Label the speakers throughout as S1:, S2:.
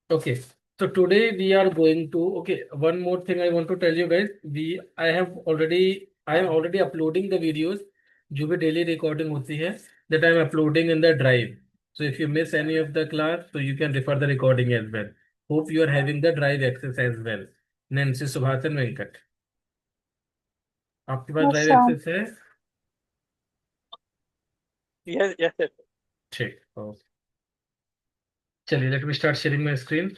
S1: Okay. So today we are going to, okay, one more thing I want to tell you guys. I am already uploading the videos जो भी daily recording होती है, that I am uploading in the drive. So if you miss any of the class, so you can refer the recording as well. Hope you are having the drive access as well. Nancy Subhasan Venkat, आपके पास
S2: Yes,
S1: drive
S2: sir.
S1: access है?
S3: Yes, yes, yes.
S1: ठीक, okay. चलिए, let me start sharing my screen.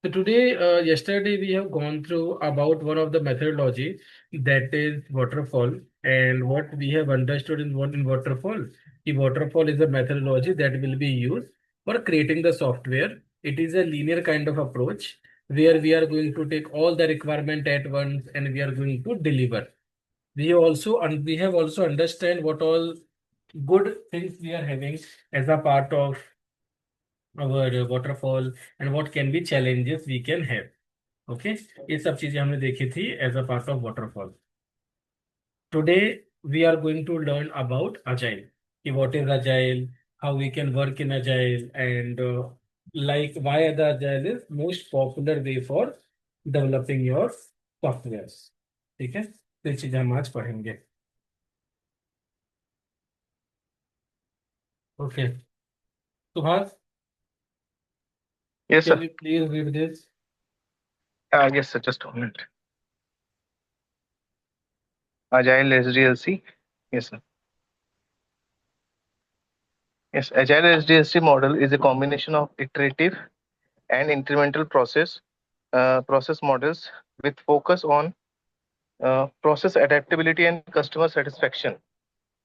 S1: So today, yesterday we have gone through about one of the methodology, that is waterfall, and what we have understood in waterfall. The waterfall is a methodology that will be used for creating the software. It is a linear kind of approach where we are going to take all the requirement at once and we are going to deliver. We have also understand what all good things we are having as a part of our waterfall and what can be challenges we can have. Okay, ये सब चीजें हमने देखी थी as a part of waterfall. Today we are going to learn about agile, कि what is agile, how we can work in agile, and like why the agile is most popular way for developing your software. ठीक है, तो ये चीजें हम आज पढ़ेंगे. Okay, Suhas,
S4: Yes,
S1: can
S4: sir.
S1: You please read this?
S4: Yes, sir. Just a minute. Agile SDLC. Yes, sir. Yes, Agile SDLC model is a combination of iterative and incremental process models with focus on process adaptability and customer satisfaction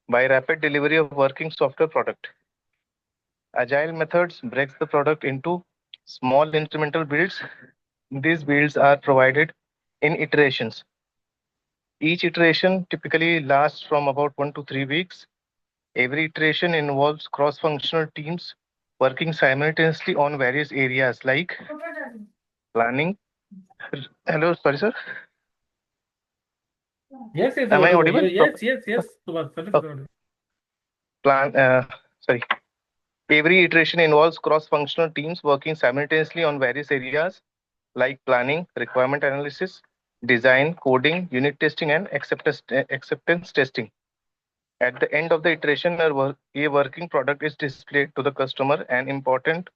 S4: by rapid delivery of working software product. Agile methods breaks the product into small incremental builds. These builds are provided in iterations. Each iteration typically lasts from about 1 to 3 weeks. Every iteration involves cross-functional teams working simultaneously on various areas like planning. Hello, sorry, sir.
S1: Yes, yes,
S4: Am I
S1: audible.
S4: audible?
S1: Yes, Suhas,
S4: Okay. Plan. Sorry. Every iteration involves cross-functional teams working simultaneously on various areas like planning, requirement analysis, design, coding, unit testing, and acceptance testing. At the end of the iteration, a working product is displayed to the customer and important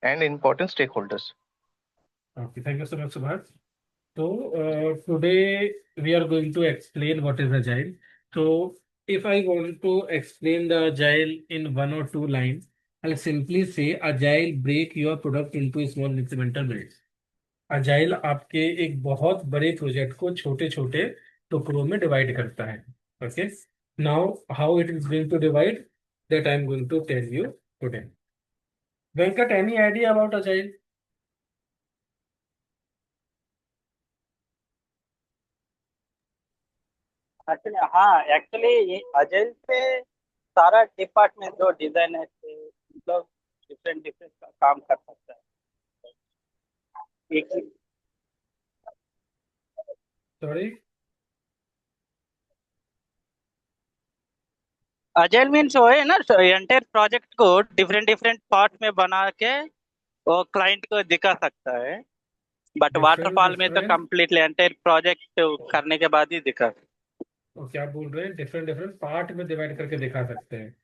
S4: stakeholders.
S1: Okay, thank you so much, Subhash. So today we are going to explain what is agile. So if I want to explain the agile in one or two lines, I'll simply say agile break your product into small incremental builds. agile आपके एक बहुत बड़े project को छोटे छोटे टुकड़ों में divide करता है. Okay, now how it is going to divide, that I am going to tell you today. Venkat, any idea about agile?
S3: Actually हाँ, एक्चुअली अजेल पे सारा डिपार्टमेंट जो डिजाइन है मतलब डिफरेंट डिफरेंट काम कर सकता है एक ही.
S1: सॉरी.
S3: अजेल मीन्स वो है ना, एंटायर प्रोजेक्ट को डिफरेंट डिफरेंट पार्ट में बना के वो क्लाइंट को दिखा सकता है. बट
S1: डिफरेंट
S3: वाटरफॉल में तो
S1: डिफरेंट,
S3: कम्प्लीटली एंटायर प्रोजेक्ट करने के बाद ही दिखा.
S1: और क्या बोल रहे हैं, डिफरेंट डिफरेंट पार्ट में डिवाइड करके दिखा सकते हैं.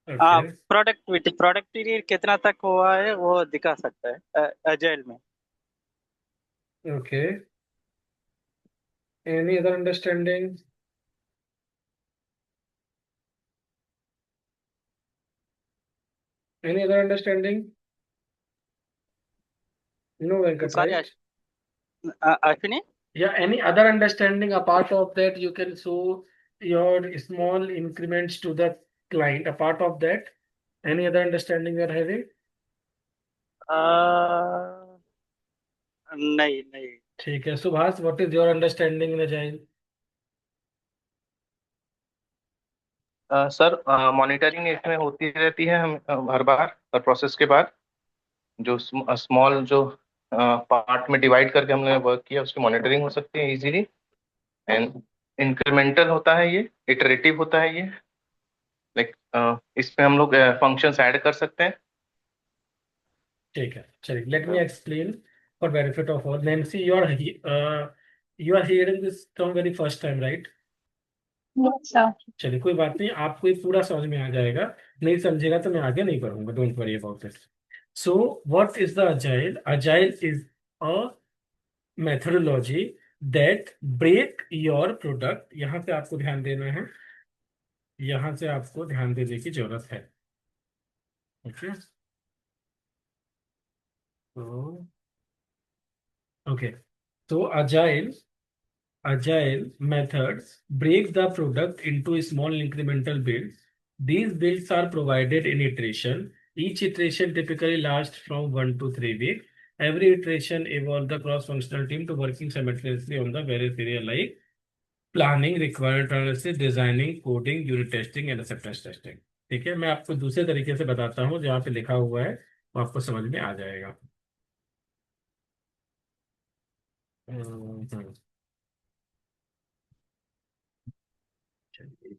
S3: हाँ,
S1: ओके.
S3: प्रोडक्टिविटी कितना तक हुआ है वो दिखा सकता है अजेल में.
S1: Okay, any other understanding? Any other understanding? No Venkat,
S3: sorry
S1: right?
S3: Ashwini.
S1: या any other understanding apart of that, you can show your small increments to the client. Apart of that, any other understanding you are having?
S3: नहीं नहीं.
S1: ठीक है, Subhash, what is your understanding in agile?
S4: Sir, monitoring इसमें होती रहती है हम हर बार हर process के बाद जो स्मॉल जो पार्ट में डिवाइड करके हमने वर्क किया उसकी मॉनिटरिंग हो सकती है इजीली. एंड इंक्रीमेंटल होता है, ये इटरेटिव होता है ये. लाइक इसमें हम लोग फंक्शंस ऐड कर सकते हैं
S1: ठीक है, चलिए, let me explain for benefit of all. Nancy, you are hearing this term very first time, right?
S2: Yes sir.
S1: चलिए, कोई बात नहीं, आपको ये पूरा समझ में आ जाएगा। नहीं समझेगा तो मैं आगे नहीं पढ़ूंगा, don't worry about it. So what is the agile? Agile is a methodology that break your product। यहाँ पे आपको ध्यान देना है, यहाँ से आपको ध्यान देने की जरूरत है। ओके, तो ओके, तो agile methods break the product into small incremental builds। These builds are provided in iteration. Each iteration typically lasts from 1 to 3 weeks। Every iteration evolves the cross-functional team to working simultaneously on the various area like planning, requirement analysis, designing, coding, unit testing and acceptance testing. ठीक है, मैं आपको दूसरे तरीके से बताता हूँ, जहाँ पे लिखा हुआ है वो आपको समझ में आ जाएगा। हम्म, चलिए।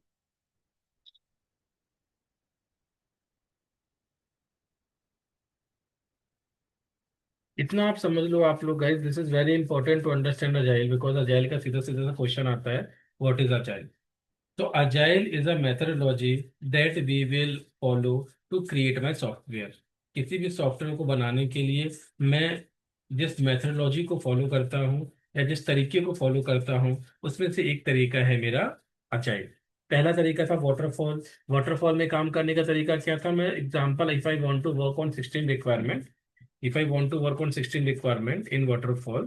S1: इतना आप समझ लो आप लोग guys, this is very important to understand agile, because agile का सीधा सीधा क्वेश्चन आता है, व्हाट इज अजाइल? तो agile is a methodology that we will follow to create my software. किसी भी सॉफ्टवेयर को बनाने के लिए मैं जिस मेथडोलॉजी को फॉलो करता हूँ या जिस तरीके को फॉलो करता हूँ, उसमें से एक तरीका है मेरा अजाइल। पहला तरीका था वाटरफॉल। वाटरफॉल में काम करने का तरीका क्या था? मैं example, if I want to work on 16 requirement, if I want to work on 16 requirement in waterfall,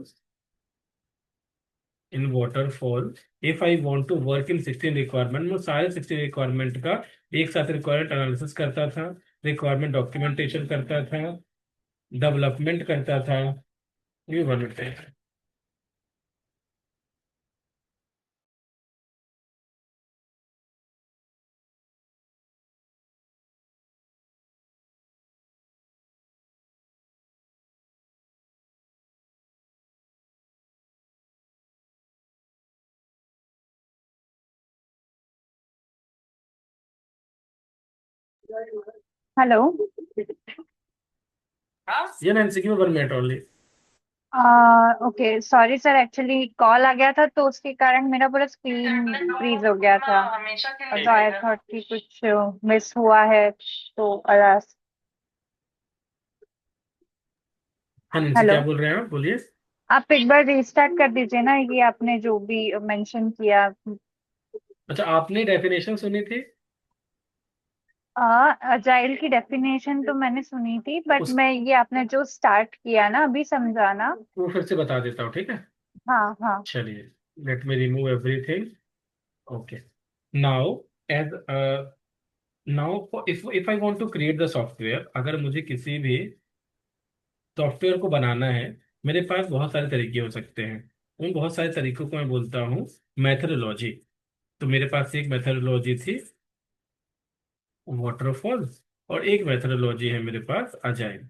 S1: if I want to work in 16 requirement, मैं सारे 16 रिक्वायरमेंट का एक साथ रिक्वायरमेंट एनालिसिस करता था, रिक्वायरमेंट डॉक्यूमेंटेशन करता था, डेवलपमेंट करता था। ये बनते हैं।
S2: हेलो।
S1: ये नैन्सी की 1 minute only.
S2: Okay, sorry sir, actually call आ गया था तो उसके कारण मेरा पूरा स्क्रीन फ्रीज हो गया था। तो आई थॉट कि कुछ मिस हुआ है, तो
S1: हाँ नैन्सी,
S2: हेलो।
S1: क्या बोल रहे हैं आप? बोलिए।
S2: आप एक बार रीस्टार्ट कर दीजिए ना, ये आपने जो भी मेंशन किया।
S1: अच्छा, आपने डेफिनेशन सुनी थी?
S2: अजाइल की डेफिनेशन तो मैंने सुनी थी, बट
S1: उस
S2: मैं ये आपने जो स्टार्ट किया ना अभी समझाना।
S1: वो फिर से बता देता हूँ, ठीक है?
S2: हाँ हाँ।
S1: चलिए, let me remove everything. Okay, now as now if I want to create the software, अगर मुझे किसी भी सॉफ्टवेयर को बनाना है, मेरे पास बहुत सारे तरीके हो सकते हैं। उन बहुत सारे तरीकों को मैं बोलता हूँ मेथडोलॉजी। तो मेरे पास एक मेथडोलॉजी थी वाटरफॉल, और एक मेथडोलॉजी है मेरे पास agile.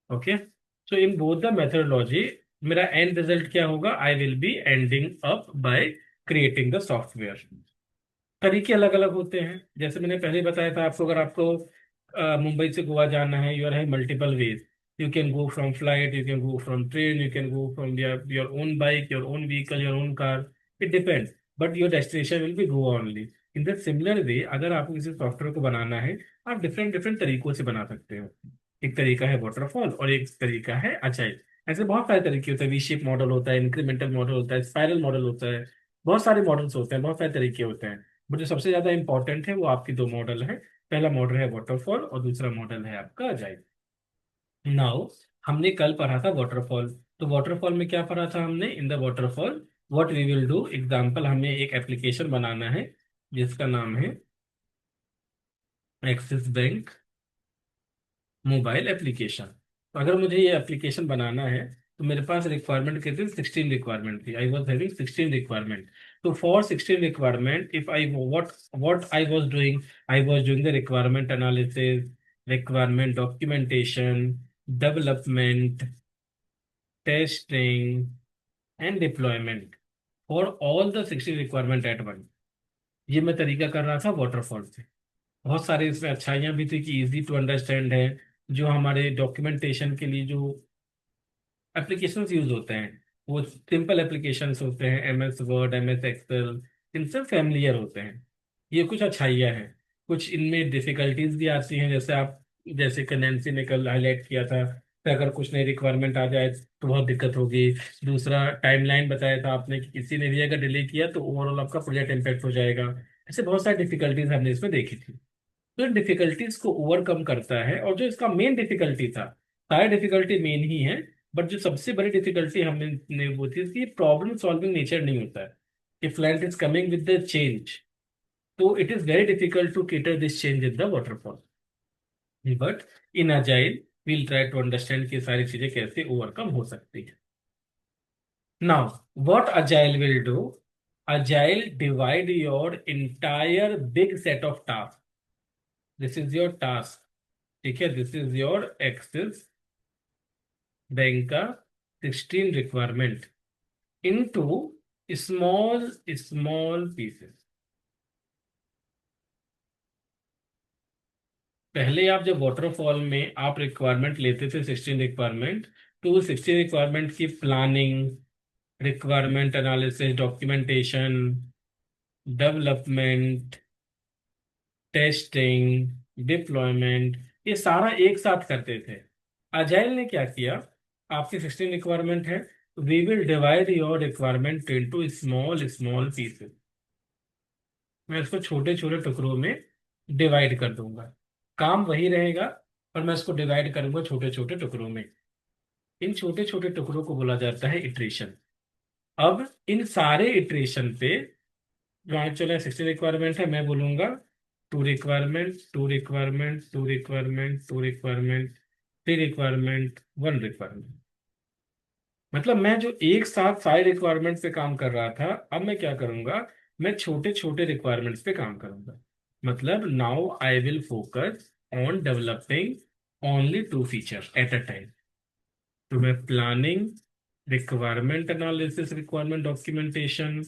S1: Okay, so in both the methodology मेरा एंड रिजल्ट क्या होगा? I will be ending up by creating the software. तरीके अलग अलग होते हैं, जैसे मैंने पहले बताया था आपको, अगर आपको मुंबई से गोवा जाना है, यू आर है multiple ways. You can go from flight, you can go from train, you can go from your own bike, your own vehicle, your own car. It depends, but your destination will be Goa only. In the similar way, अगर आपको किसी software को बनाना है, आप different different तरीकों से बना सकते हो। एक तरीका है वाटरफॉल और एक तरीका है अजाइल। ऐसे बहुत सारे तरीके होते हैं, वी शेप मॉडल होता है, इंक्रीमेंटल मॉडल होता है, स्पाइरल मॉडल होता है, बहुत सारे मॉडल्स होते हैं, बहुत सारे तरीके होते हैं। बट जो सबसे ज्यादा इंपॉर्टेंट है वो आपकी दो मॉडल है। पहला मॉडल है वाटरफॉल और दूसरा मॉडल है आपका अजाइल। नाउ, हमने कल पढ़ा था वाटरफॉल। तो वाटरफॉल में क्या पढ़ा था हमने? In the waterfall what we will do, example, हमें एक एप्लीकेशन बनाना है जिसका नाम है एक्सिस बैंक मोबाइल एप्लीकेशन। तो अगर मुझे ये एप्लीकेशन बनाना है, तो मेरे पास रिक्वायरमेंट कितनी? 16 रिक्वायरमेंट थी। I was having 16 requirement. तो for 16 requirement, if I what I was doing, I was doing the requirement analysis, requirement documentation, development, testing and deployment for all the 16 requirement at one. ये मैं तरीका कर रहा था waterfall से। बहुत सारे इसमें अच्छाइयाँ भी थी कि इजी टू अंडरस्टैंड है, जो हमारे डॉक्यूमेंटेशन के लिए जो एप्लीकेशंस यूज होते हैं, वो सिंपल एप्लीकेशंस होते हैं, MS वर्ड, MS एक्सेल, इनसे फैमिलियर होते हैं। ये कुछ अच्छाइयाँ हैं। कुछ इनमें डिफिकल्टीज भी आती हैं, जैसे जैसे कि नैन्सी ने कल हाईलाइट किया था कि अगर कुछ नई रिक्वायरमेंट आ जाए तो बहुत दिक्कत होगी। दूसरा, टाइमलाइन बताया था आपने कि किसी ने भी अगर डिले किया तो ओवरऑल आपका प्रोजेक्ट इम्पैक्ट हो जाएगा। ऐसे बहुत सारी डिफिकल्टीज हमने इसमें देखी थी। तो इन डिफिकल्टीज को ओवरकम करता है। और जो इसका मेन डिफिकल्टी था, सारे डिफिकल्टी मेन ही है, बट जो सबसे बड़ी डिफिकल्टी हमने ने वो थी कि प्रॉब्लम सॉल्विंग नेचर नहीं होता है। If client is coming with the change, तो it is very difficult to cater this change in the waterfall, but in agile we'll try to understand कि ये सारी चीजें कैसे ओवरकम हो सकती है। Now what agile will do, agile divide your entire big set of tasks. This is your task, ठीक है, this is your Axis Bank का 16 requirement into small small pieces. पहले आप जब वाटरफॉल में आप रिक्वायरमेंट लेते थे 16 रिक्वायरमेंट, तो 16 रिक्वायरमेंट की planning, requirement analysis, documentation, development, testing, deployment, ये सारा एक साथ करते थे। अजाइल ने क्या किया, आपकी 16 रिक्वायरमेंट है, we will divide your requirement into small small pieces. मैं इसको छोटे छोटे टुकड़ों में डिवाइड कर दूंगा। काम वही रहेगा, पर मैं इसको डिवाइड करूंगा छोटे छोटे टुकड़ों में। इन छोटे छोटे टुकड़ों को बोला जाता है इटरेशन। अब इन सारे इटरेशन पे, मान चलो 16 रिक्वायरमेंट है, मैं बोलूंगा 2 requirement, 2 requirement, 2 requirement, 2 requirement, 3 requirement, 1 requirement. मतलब मैं जो एक साथ सारे रिक्वायरमेंट्स पे काम कर रहा था, अब मैं क्या करूंगा, मैं छोटे छोटे रिक्वायरमेंट्स पे काम करूंगा। मतलब now I will focus on developing only 2 feature at a time. तो मैं planning, requirement analysis, requirement documentation,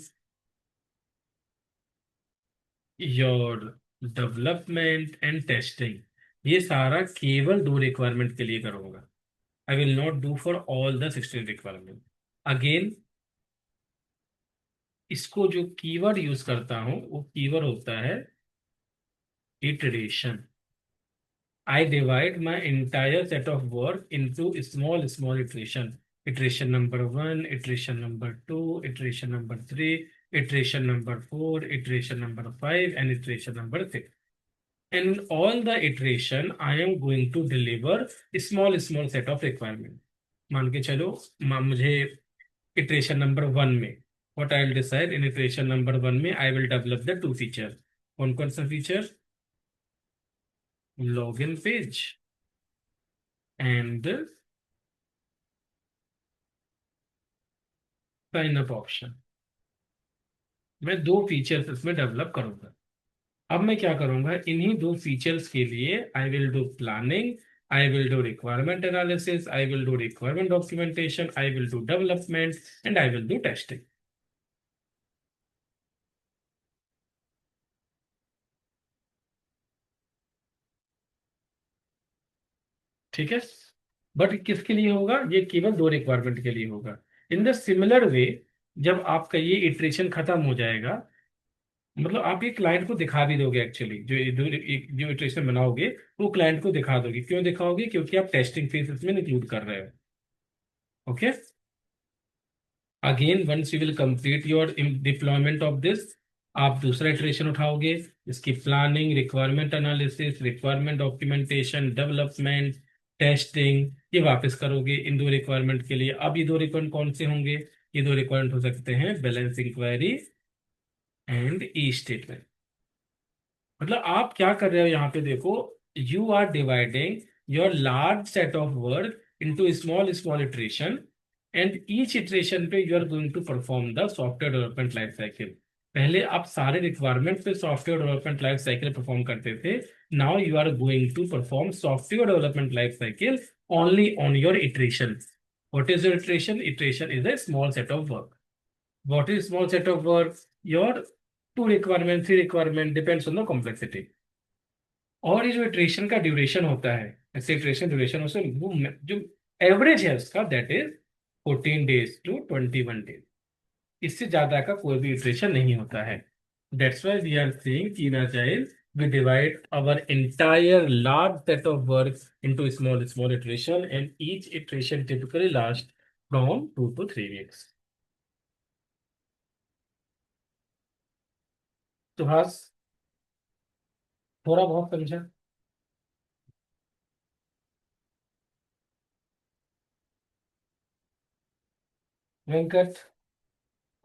S1: your development and testing, ये सारा केवल 2 रिक्वायरमेंट के लिए करूंगा। I will not do for all the 16 requirement. Again, इसको जो कीवर्ड यूज करता हूं वो कीवर्ड होता है iteration. I divide my entire set of work into small iteration. Iteration number 1, iteration number 2, iteration number 3, iteration number 4, iteration number 5, and iteration number 6. And in all the iteration, I am going to deliver a small set of requirement. मान के चलो, मुझे iteration number 1 में, what I will decide in iteration number 1 में, I will develop the 2 feature. कौन कौन सा feature? Login page and sign up option. मैं 2 फीचर्स इसमें डेवलप करूंगा। अब मैं क्या करूंगा, इन्हीं 2 फीचर्स के लिए I will do planning, I will do requirement analysis, I will do requirement documentation, I will do development and I will do testing. ठीक है, बट किसके लिए होगा, ये केवल 2 रिक्वायरमेंट के लिए होगा। इन द सिमिलर वे, जब आपका ये इटरेशन खत्म हो जाएगा, मतलब आप ये क्लाइंट को दिखा भी दोगे, एक्चुअली जो इटरेशन बनाओगे वो क्लाइंट को दिखा दोगे। क्यों दिखाओगे, क्योंकि आप टेस्टिंग फेज इसमें इंक्लूड कर रहे हो। Okay, again once you will complete your deployment of this, आप दूसरा इटरेशन उठाओगे, इसकी planning, requirement analysis, requirement documentation, development, testing, ये वापस करोगे इन 2 रिक्वायरमेंट के लिए। अब ये 2 रिक्वायरमेंट कौन से होंगे, ये 2 रिक्वायरमेंट हो सकते हैं balance enquiry and e statement. मतलब आप क्या कर रहे हो यहाँ पे, देखो, you are dividing your large set of work into small small iteration, and each iteration पे you are going to perform the software development life cycle. पहले आप सारे रिक्वायरमेंट पे software development life cycle perform करते थे, now you are going to perform software development life cycle only on your iteration. What is your iteration? Iteration is a small set of work. What is small set of work? Your 2 requirement, 3 requirement, depends on the complexity. और ये जो iteration का duration होता है, ऐसे iteration duration उसमें वो जो एवरेज है उसका, that is 14 days to 21 days। इससे ज्यादा का कोई भी इटरेशन नहीं होता है। That's why we are saying कि in agile we divide our entire large set of work into small small iteration, and each iteration typically lasts from 2 to 3 weeks। तो हास थोड़ा बहुत समझा? Venkat,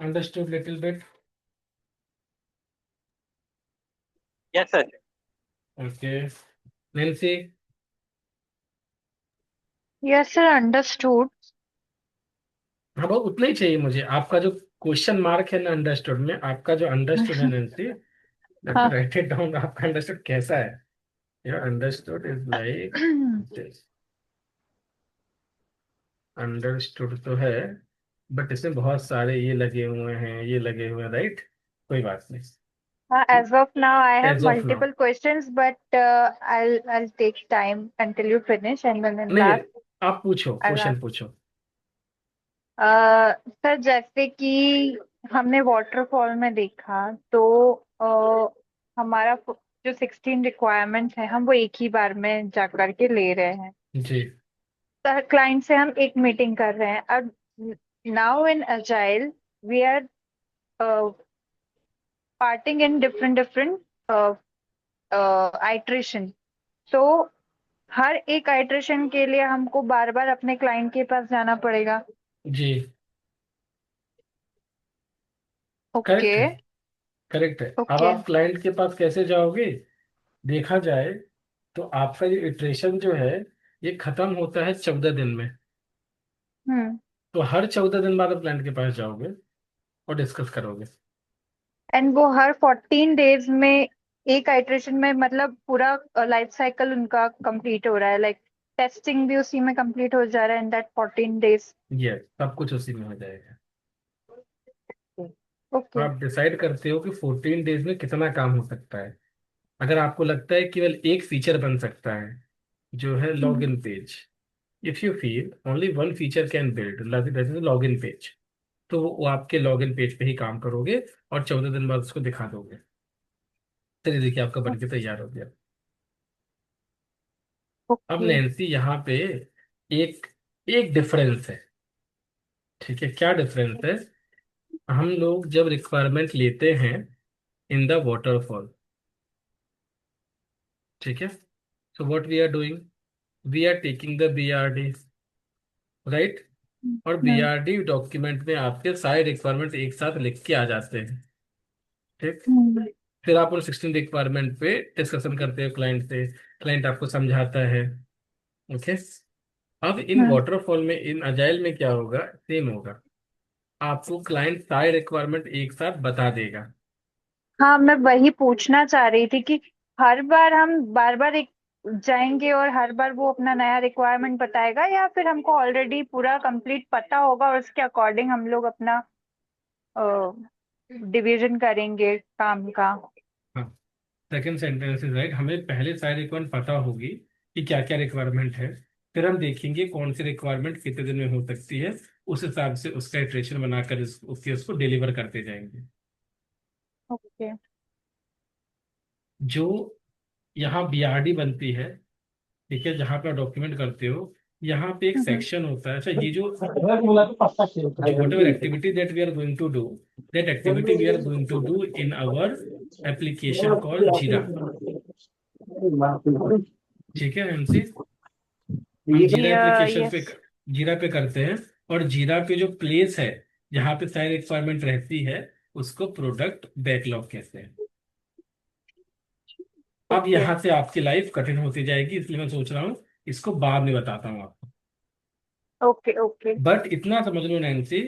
S1: understood little bit?
S3: Yes sir.
S1: Okay. Nancy?
S2: Yes sir, understood.
S1: हाँ, बहुत उतना ही चाहिए मुझे। आपका जो क्वेश्चन मार्क है ना अंडरस्टूड में, आपका जो अंडरस्टूड है नैन्सी,
S2: हाँ।
S1: Right it down. आपका अंडरस्टूड कैसा है? Your understood is like this. Understood तो है, बट इसमें बहुत सारे ये लगे हुए हैं, ये लगे हुए हैं, राइट? कोई बात नहीं।
S2: As of now, I have
S1: as of now
S2: multiple questions, but I'll take time until you finish, and then in
S1: नहीं नहीं,
S2: last
S1: आप पूछो,
S2: I'll ask.
S1: क्वेश्चन पूछो।
S2: सर, जैसे कि हमने वाटरफॉल में देखा तो हमारा जो 16 रिक्वायरमेंट्स है, हम वो एक ही बार में जा करके ले रहे हैं।
S1: जी
S2: तो क्लाइंट से हम एक मीटिंग कर रहे हैं। अब now in agile we are parting in different different iteration. तो हर एक आइट्रेशन के लिए हमको बार बार अपने क्लाइंट के पास जाना पड़ेगा।
S1: जी,
S2: ओके।
S1: करेक्ट है, करेक्ट है। अब
S2: ओके।
S1: आप क्लाइंट के पास कैसे जाओगे? देखा जाए तो आपका ये इटरेशन जो है, ये खत्म होता है 14 दिन में।
S2: हम्म।
S1: तो हर 14 दिन बाद आप क्लाइंट के पास जाओगे और डिस्कस करोगे।
S2: एंड वो हर 14 डेज में एक आइट्रेशन में, मतलब पूरा लाइफ साइकिल उनका कंप्लीट हो रहा है, लाइक टेस्टिंग भी उसी में कंप्लीट हो जा रहा है इन दैट 14 डेज।
S1: ये सब कुछ उसी में हो जाएगा। और
S2: ओके।
S1: आप डिसाइड करते हो कि 14 डेज में कितना काम हो सकता है। अगर आपको लगता है केवल एक फीचर बन सकता है, जो है log in page, if you feel only one feature can build, that is log in page, तो वो आपके लॉग इन पेज पे ही काम करोगे और 14 दिन बाद उसको दिखा दोगे। चलिए देखिए, आपका बन के तैयार हो गया। अब
S2: ओके।
S1: नैन्सी यहाँ पे एक एक डिफरेंस है। ठीक है, क्या डिफरेंस है? हम लोग जब रिक्वायरमेंट लेते हैं इन द वाटरफॉल, ठीक है, so what we are doing, we are taking the BRD, right? और
S2: हम्म।
S1: BRD डॉक्यूमेंट में आपके सारे रिक्वायरमेंट एक साथ लिख के आ जाते हैं। ठीक।
S2: हम्म।
S1: फिर आप उन 16 रिक्वायरमेंट पे डिस्कशन करते हो क्लाइंट से, क्लाइंट आपको समझाता है। ओके। अब इन
S2: हम्म।
S1: वाटरफॉल में, इन अजाइल में क्या होगा? सेम होगा। आपको क्लाइंट सारे रिक्वायरमेंट एक साथ बता देगा।
S2: हाँ, मैं वही पूछना चाह रही थी कि हर बार हम बार बार एक जाएंगे और हर बार वो अपना नया रिक्वायरमेंट बताएगा, या फिर हमको ऑलरेडी पूरा कंप्लीट पता होगा और उसके अकॉर्डिंग हम लोग अपना डिवीजन करेंगे काम का।
S1: हाँ, सेकेंड सेंटेंस इज राइट। हमें पहले सारी रिक्वायरमेंट पता होगी कि क्या क्या रिक्वायरमेंट है। फिर हम देखेंगे कौन सी रिक्वायरमेंट कितने दिन में हो सकती है, उस हिसाब से उसका इटरेशन बनाकर उसको डिलीवर करते जाएंगे।
S2: ओके।
S1: जो यहाँ BRD बनती है, ठीक है, जहाँ पे डॉक्यूमेंट करते हो, यहाँ पे एक
S2: हम्म।
S1: सेक्शन होता है। अच्छा, ये जो whatever activity that we are going to do, that activity we are going to do in our application call Jira. ठीक है एमसी, हम जीरा एप्लीकेशन पे,
S2: यस।
S1: जीरा पे करते हैं। और जीरा पे जो प्लेस है जहाँ पे सारी रिक्वायरमेंट रहती है, उसको प्रोडक्ट बैकलॉग कहते हैं। अब
S2: ओके।
S1: यहाँ से आपकी लाइफ कठिन होती जाएगी, इसलिए मैं सोच रहा हूँ इसको बाद में बताता हूँ आपको।
S2: ओके। ओके।
S1: बट इतना समझ लो नैन्सी,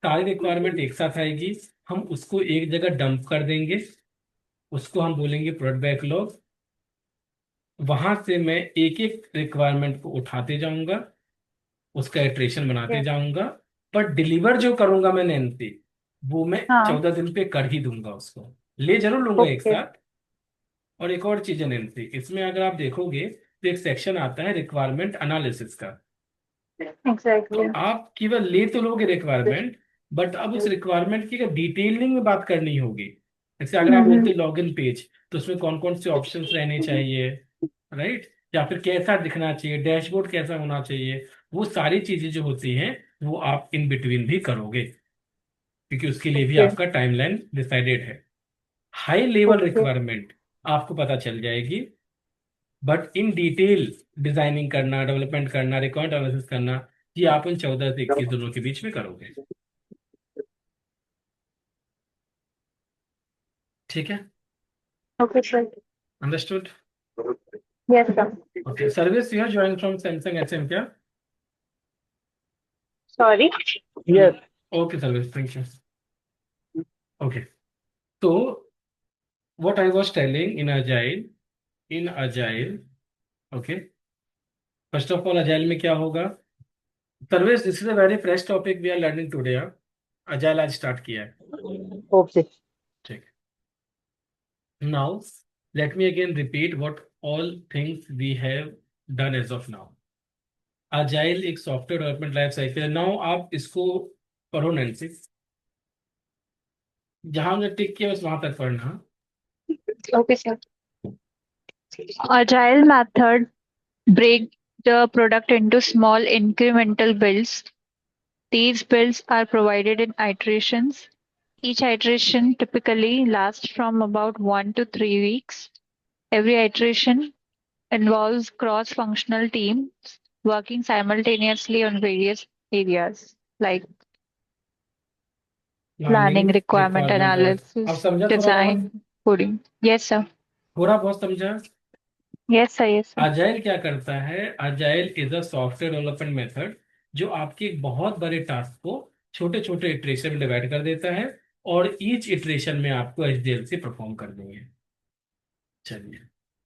S1: सारी रिक्वायरमेंट एक साथ आएगी, हम उसको एक जगह डंप कर देंगे, उसको हम बोलेंगे प्रोडक्ट बैकलॉग। वहां से मैं एक एक रिक्वायरमेंट को उठाते जाऊंगा, उसका इटरेशन बनाते जाऊंगा, पर डिलीवर जो करूंगा मैं नैन्सी, वो मैं
S2: हाँ।
S1: 14 दिन पे कर ही दूंगा उसको। ले जरूर लूंगा एक
S2: ओके।
S1: साथ, और एक और चीज है नैन्सी, इसमें अगर आप देखोगे तो एक सेक्शन आता है रिक्वायरमेंट एनालिसिस का। तो
S2: एग्जैक्टली।
S1: आप केवल ले तो लोगे रिक्वायरमेंट, बट अब उस रिक्वायरमेंट की अगर डिटेलिंग में बात करनी होगी, जैसे अगर आप बोलते लॉगिन पेज, तो उसमें कौन कौन से ऑप्शंस रहने चाहिए, राइट, या फिर कैसा दिखना चाहिए, डैशबोर्ड कैसा होना चाहिए, वो सारी चीजें जो होती हैं वो आप इन बिटवीन भी करोगे, क्योंकि उसके लिए भी
S2: ओके
S1: आपका टाइमलाइन डिसाइडेड है। हाई लेवल
S2: ओके
S1: रिक्वायरमेंट आपको पता चल जाएगी, बट इन डिटेल डिजाइनिंग करना, डेवलपमेंट करना, रिक्वायरमेंट एनालिसिस करना, ये आप इन 14 से 21 दिनों के बीच में करोगे। ठीक है,
S2: okay sir.
S1: Understood.
S2: Yes sir.
S1: Okay, service you are join from Samsung SM क्या?
S2: Sorry.
S3: Yes.
S1: Okay service, thank you. Okay, तो what I was telling in agile, okay, first of all agile में क्या होगा, service this is a very fresh topic we are learning today. Agile आज start किया है,
S3: Okay.
S1: ठीक है। Now, let me again repeat what all things we have done as of now. Agile एक software development life cycle है। Now आप इसको पढ़ो नैन्सी, जहां हमने टिक किया बस वहां तक पढ़ना।
S2: Okay sir. Agile method break the product into small incremental builds. These builds are provided in iterations. Each iteration typically lasts from about 1 to 3 weeks. Every iteration involves cross-functional teams working simultaneously on various areas like planning,
S1: planning,
S2: requirement
S1: requirement, अब
S2: analysis,
S1: समझा थोड़ा बहुत?
S2: design, coding. Yes, sir.
S1: थोड़ा बहुत समझा?
S2: Yes, sir. Yes, sir.
S1: Agile क्या करता है, agile is a software development method जो आपके एक बहुत बड़े टास्क को छोटे छोटे इटरेशन में डिवाइड कर देता है, और ईच इटरेशन में आपको एचडीएलसी परफॉर्म कर देंगे। चलिए,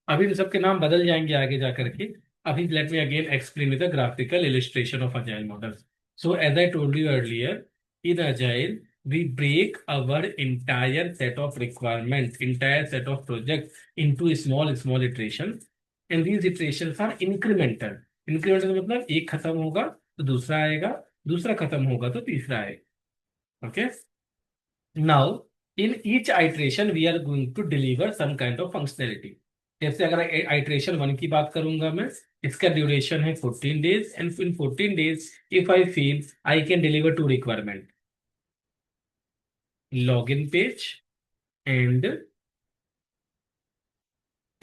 S1: अभी इन सबके नाम बदल जाएंगे आगे जा करके। अभी let me again explain with the graphical illustration of agile model. So as I told you earlier, in agile we break our entire set of requirements, entire set of projects into small iterations, and these iterations are incremental. Incremental मतलब एक खत्म होगा तो दूसरा आएगा, दूसरा खत्म होगा तो तीसरा आएगा। Okay, now in each iteration we are going to deliver some kind of functionality। जैसे अगर iteration 1 की बात करूंगा मैं, इसका ड्यूरेशन है 14 days, and in 14 days if I feel I can deliver two requirement, login page and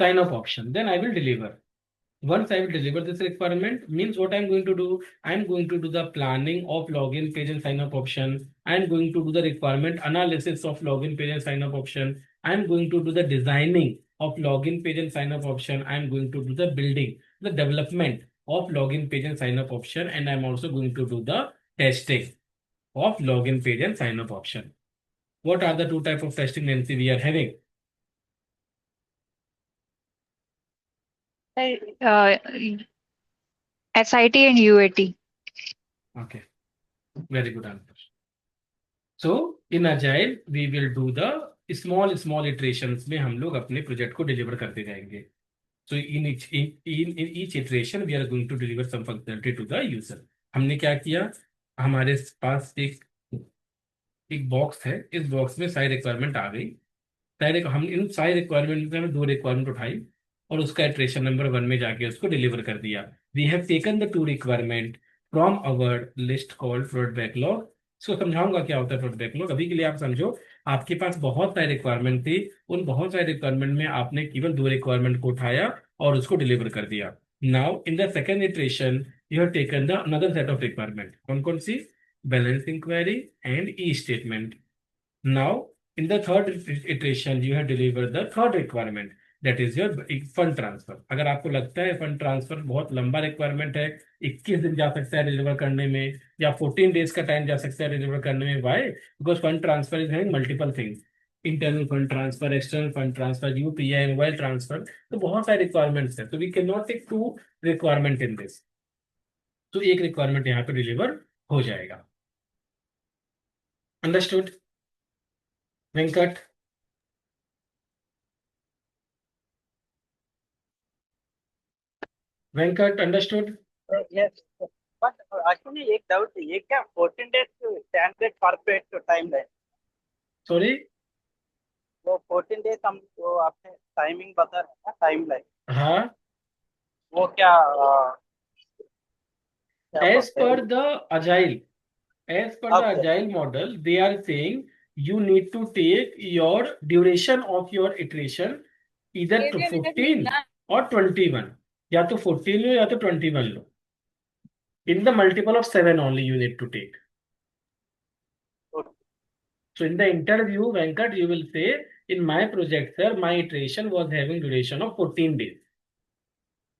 S1: sign up option, then I will deliver. Once I will deliver this requirement, means what I'm going to do, I'm going to do the planning of login page and sign up option. I'm going to do the requirement analysis of login page and sign up option. I'm going to do the designing of login page and sign up option. I'm going to do the building, the development of login page and sign up option. And I'm also going to do the testing of login page and sign up option. What are the two types of testing, Nancy, we are having?
S2: Uh, SIT and UAT.
S1: Okay, very good answer. So in Agile we will do the small iterations में हम लोग अपने project को deliver करते जाएंगे। So in each iteration we are going to deliver some functionality to the user। हमने क्या किया, हमारे पास एक बॉक्स है, इस बॉक्स में सारी रिक्वायरमेंट आ गई, हम इन सारी रिक्वायरमेंट में हमें दो रिक्वायरमेंट उठाई और उसका इटरेशन नंबर 1 में जाके उसको डिलीवर कर दिया। We have taken the two requirement from our list called product backlog. इसको समझाऊंगा क्या होता है प्रोडक्ट बैकलॉग। अभी के लिए आप समझो, आपके पास बहुत सारी रिक्वायरमेंट थी, उन बहुत सारी रिक्वायरमेंट में आपने केवल दो रिक्वायरमेंट को उठाया और उसको डिलीवर कर दिया। Now in the second iteration you have taken the another set of requirement. कौन कौन सी? Balance enquiry and e statement. Now, in the third iteration, you have delivered the third requirement, that is your fund transfer। अगर आपको लगता है fund transfer बहुत लंबा requirement है, 21 दिन जा सकता है डिलीवर करने में, या 14 डेज का टाइम जा सकता है डिलीवर करने में, why? Because fund transfer is having multiple things, internal fund transfer, external fund transfer, UPI, mobile transfer, तो बहुत सारे रिक्वायरमेंट्स है, तो we can not take two requirement in this. तो एक रिक्वायरमेंट यहाँ पे डिलीवर हो जाएगा। Understood Venkat? Venkat understood?
S3: Yes, but actually एक डाउट है, ये क्या 14 days स्टैंडर्ड कॉर्पोरेट टाइम है?
S1: सॉरी?
S3: वो 14 days हम वो आपने टाइमिंग बता रहे हैं ना, टाइम लाइन,
S1: हाँ,
S3: वो क्या क्या
S1: एज
S3: बोलते
S1: पर
S3: हैं?
S1: The agile, as per the
S3: okay
S1: agile model, they are saying you need to take your duration of your iteration either to 14 or 21, या तो 14 लो या तो 21 लो, in the multiple of 7 only you need to take. So in the interview, Venkat, you will say, in my project, sir, my iteration was having duration of 14 days.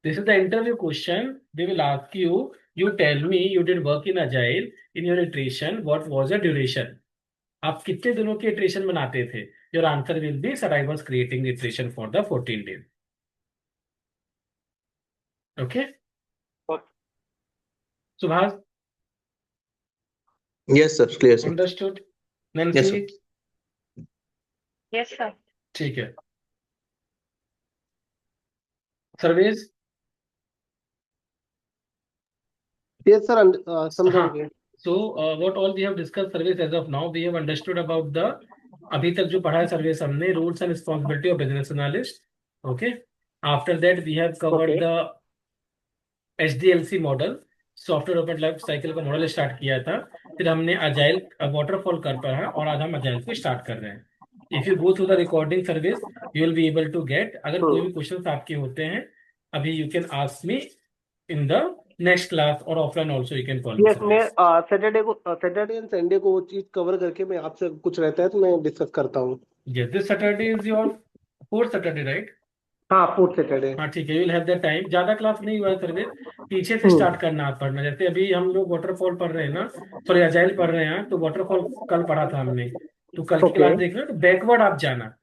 S1: This is the interview question. They will ask you, you tell me you did work in agile, in your iteration, what was your duration? आप कितने दिनों की iteration बनाते थे? Your answer will be, sir I was creating iteration for the 14 days. Okay Subhash?
S5: Yes, sir. Clear, sir.
S1: Understood?
S5: Yes,
S1: Nancy?
S5: sir.
S2: Yes sir.
S1: ठीक है. Sarvesh?
S6: Yes, sir. समझा
S1: हाँ.
S6: गया.
S1: So what all we have discuss Sarvesh as of now, we have understood about the, अभी तक जो पढ़ा है सर्विस हमने, rules and responsibility of business analyst. Okay. After that we have covered
S6: Okay.
S1: The HDLC model, software development life cycle का model start किया था. फिर हमने अजाइल वाटरफॉल कर पढ़ा और आज हम अजाइल को स्टार्ट कर रहे हैं. If you go through the recording service you will be able to get. अगर कोई भी क्वेश्चन आपके होते हैं अभी, you can ask me in the next class, और offline also you can call me.
S6: Yes, मैं सैटरडे एंड संडे को वो चीज कवर करके मैं आपसे कुछ रहता है तो मैं डिस्कस करता हूँ.
S1: Yes, this Saturday is your fourth Saturday, right?
S6: हाँ, 4th सैटरडे.
S1: हाँ ठीक है, you will have the time. ज्यादा क्लास नहीं हुआ है सर्विस, पीछे से स्टार्ट करना आप पढ़ना. जैसे अभी हम लोग वाटरफॉल पढ़ रहे हैं ना, सॉरी अजाइल पढ़ रहे हैं, तो वाटरफॉल कल पढ़ा था हमने, तो कल की क्लास देखना, तो बैकवर्ड आप जाना.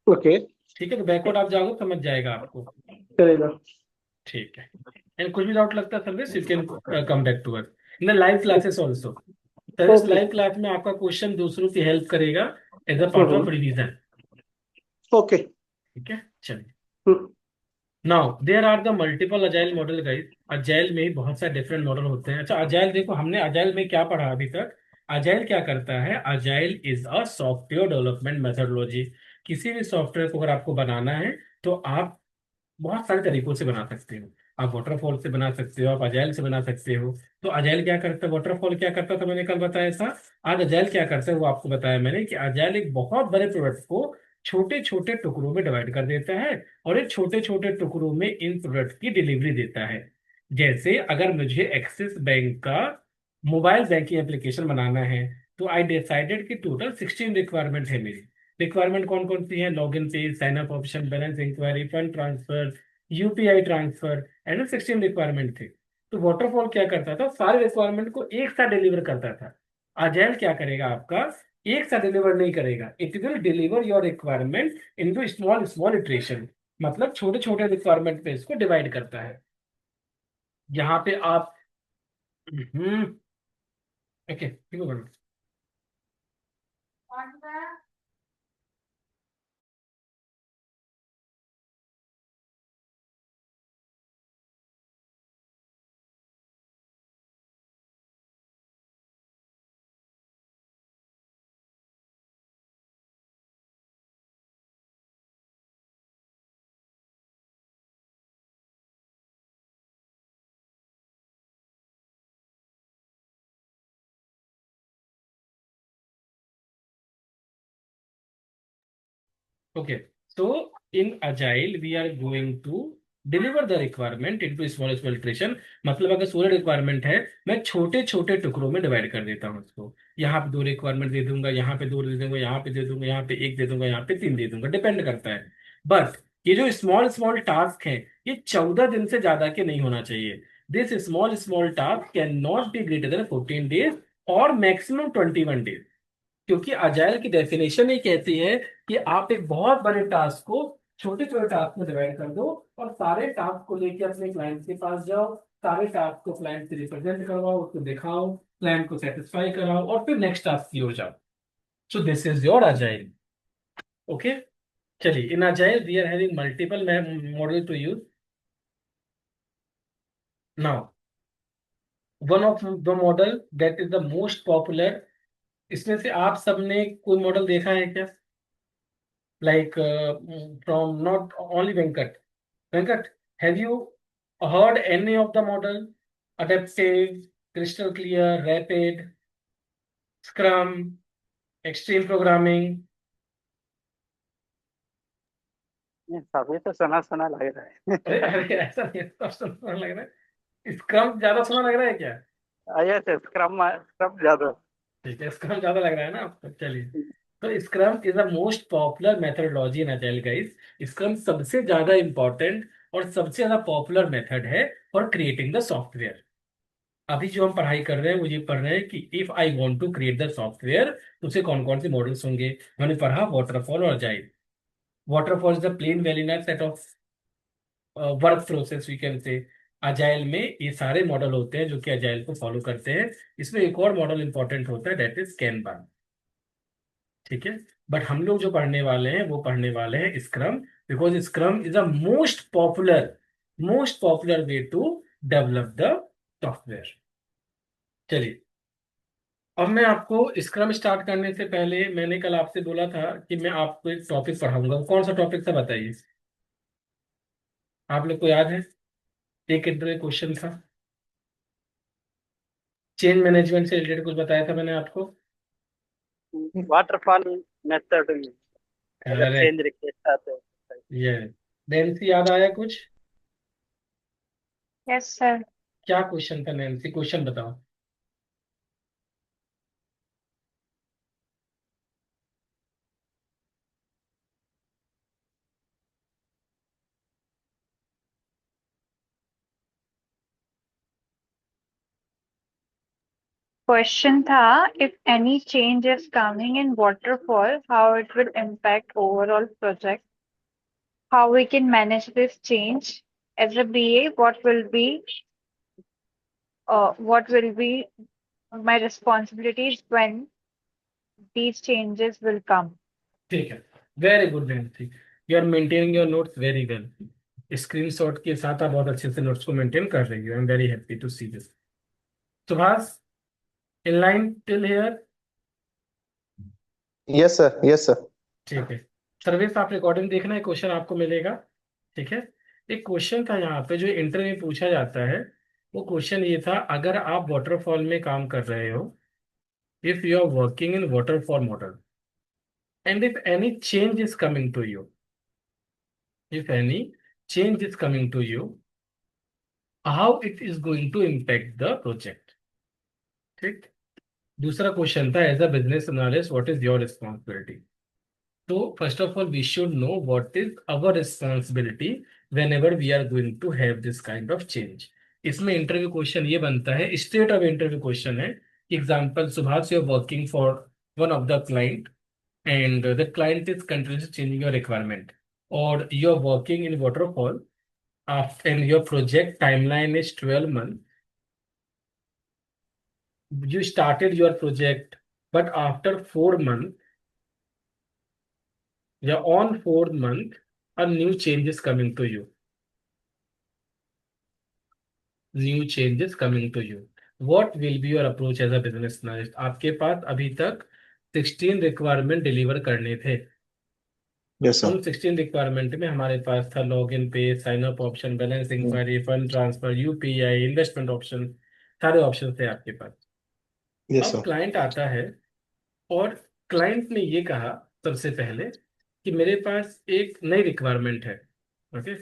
S6: ओके,
S1: ठीक है, तो बैकवर्ड आप जाओगे समझ जाएगा आपको.
S6: चलेगा.
S1: ठीक है. एंड कुछ भी डाउट लगता है Sarvesh, you can come back to us in the live classes also. Sarvesh
S6: Okay.
S1: Live class में आपका क्वेश्चन दूसरों की हेल्प करेगा as a part of revision.
S6: Okay.
S1: ठीक है, चलिए. Now there are the multiple agile model guys. Agile में ही बहुत सारे डिफरेंट मॉडल होते हैं. अच्छा, अजाइल देखो, हमने अजाइल में क्या पढ़ा अभी तक. अजाइल क्या करता है? Agile is a software development methodology. किसी भी सॉफ्टवेयर को अगर आपको बनाना है तो आप बहुत सारे तरीकों से बना सकते हो. आप वाटरफॉल से बना सकते हो, आप अजाइल से बना सकते हो. तो अजाइल क्या करता है, वाटरफॉल क्या करता था, मैंने कल बताया था. आज अजाइल क्या करता है वो आपको बताया मैंने, कि अजाइल एक बहुत बड़े प्रोडक्ट को छोटे छोटे टुकड़ों में डिवाइड कर देता है, और एक छोटे छोटे टुकड़ों में इन प्रोडक्ट की डिलीवरी देता है. जैसे अगर मुझे एक्सिस बैंक का मोबाइल बैंकिंग एप्लीकेशन बनाना है, तो आई डिसाइडेड कि टोटल 16 रिक्वायरमेंट है मेरी. रिक्वायरमेंट कौन कौन सी है? Login page, sign up option, balance inquiry, fund transfer, UPI transfer, and 16 requirement थे. तो वाटरफॉल क्या करता था, सारे रिक्वायरमेंट को एक साथ डिलीवर करता था. अजाइल क्या करेगा आपका, एक साथ डिलीवर नहीं करेगा. It will deliver your requirement into small small iteration. मतलब छोटे छोटे रिक्वायरमेंट पे इसको डिवाइड करता है. यहाँ पे आप ओके ठीक है. Okay, so in Agile, we are going to deliver the requirement into small small iteration. मतलब अगर 16 रिक्वायरमेंट है, मैं छोटे छोटे टुकड़ों में डिवाइड कर देता हूँ उसको. यहाँ पे 2 रिक्वायरमेंट दे दूंगा, यहाँ पे 2 दे दूंगा, यहाँ पे दे दूंगा, यहाँ पे 1 दे दूंगा, यहाँ पे 3 दे दूंगा, डिपेंड करता है. बट ये जो स्मॉल स्मॉल टास्क है, ये 14 दिन से ज्यादा के नहीं होना चाहिए. This small small task can not be greater than 14 days और मैक्सिमम 21 डेज. क्योंकि अजाइल की डेफिनेशन ही कहती है कि आप एक बहुत बड़े टास्क को छोटे छोटे टास्क में डिवाइड कर दो, और सारे टास्क को लेके अपने क्लाइंट के पास जाओ, सारे टास्क को क्लाइंट से रिप्रेजेंट करवाओ, उसको दिखाओ, क्लाइंट को सेटिस्फाई कराओ, और फिर नेक्स्ट टास्क की ओर जाओ. So this is your agile. Okay, चलिए. In agile we are having multiple model to use. Now, one of the model that is the most popular, इसमें से आप सबने कोई मॉडल देखा है क्या? Like from not only Venkat, have you heard any of the model? Adaptive, crystal clear, rapid, Scrum, extreme programming.
S3: सभी तो सुना सुना लग रहा है।
S1: अरे ऐसा नहीं है, तो सुना लग रहा है। स्क्रम ज्यादा सुना लग रहा है क्या?
S3: यस, स्क्रम स्क्रम ज्यादा।
S1: ठीक है, स्क्रम ज्यादा लग रहा है ना आपको? चलिए, तो scrum is the most popular methodology in agile guys. Scrum सबसे ज्यादा इंपॉर्टेंट और सबसे ज्यादा पॉपुलर मेथड है फॉर क्रिएटिंग द सॉफ्टवेयर। अभी जो हम पढ़ाई कर रहे हैं वो ये पढ़ रहे हैं कि if I want to create the software तो उसे कौन कौन से मॉडल्स होंगे। मैंने पढ़ा वाटरफॉल और agile. Waterfall is the plain vanilla set of work process we can say. Agile में ये सारे मॉडल होते हैं जो कि अजाइल को फॉलो करते हैं। इसमें एक और मॉडल इंपॉर्टेंट होता है, दैट इज कैनबान। ठीक है, बट हम लोग जो पढ़ने वाले हैं वो पढ़ने वाले हैं scrum, because scrum is the most popular way to develop the software. चलिए, अब मैं आपको स्क्रम स्टार्ट करने से पहले मैंने कल आपसे बोला था कि मैं आपको एक टॉपिक पढ़ाऊंगा। कौन सा टॉपिक था बताइए? आप लोग को याद है? एक इंटरव्यू क्वेश्चन था, चेंज मैनेजमेंट से रिलेटेड कुछ बताया था मैंने आपको।
S3: वाटरफॉल मेथड में अगर
S1: करेक्ट,
S3: चेंज रिक्वेस्ट आते हैं।
S1: ये नैन्सी याद आया कुछ?
S2: Yes sir.
S1: क्या क्वेश्चन था नैन्सी? क्वेश्चन बताओ।
S2: क्वेश्चन था, if any change is coming in waterfall, how it will impact overall project, how we can manage this change as a BA, what will be my responsibilities when these changes will come.
S1: ठीक है, very good Nancy, you are maintaining your notes very well. Screenshot के साथ आप बहुत अच्छे से notes को maintain कर रही हो। I am very happy to see this. Subhash, in line till here?
S6: Yes sir, yes sir.
S1: ठीक है, सर्विस आप रिकॉर्डिंग देखना है, क्वेश्चन आपको मिलेगा। ठीक है, एक क्वेश्चन था यहाँ पे जो इंटरव्यू में पूछा जाता है। वो क्वेश्चन ये था, अगर आप वाटरफॉल में काम कर रहे हो, if you are working in waterfall model and if any change is coming to you, if any change is coming to you, how it is going to impact the project। ठीक, दूसरा question था, as a business analyst what is your responsibility. तो first of all we should know what is our responsibility whenever we are going to have this kind of change. इसमें interview question ये बनता है, state of interview question है। Example, Subhash you are working for one of the client and the client is continuously changing your requirement, or you're working in waterfall and your project timeline is 12 months. You started your project, but after 4 months, on 4th month, a new change is coming to you. New change is coming to you. What will be your approach as a business analyst? आपके पास अभी तक 16 requirement deliver करने थे।
S6: Yes
S1: उन
S6: sir.
S1: 16 requirement में हमारे पास था login page, sign up option, balance inquiry, fund transfer, UPI, investment option, सारे ऑप्शन थे आपके पास।
S6: यस
S1: अब
S6: सर।
S1: क्लाइंट आता है और क्लाइंट ने ये कहा सबसे पहले कि मेरे पास एक नई रिक्वायरमेंट है, ओके,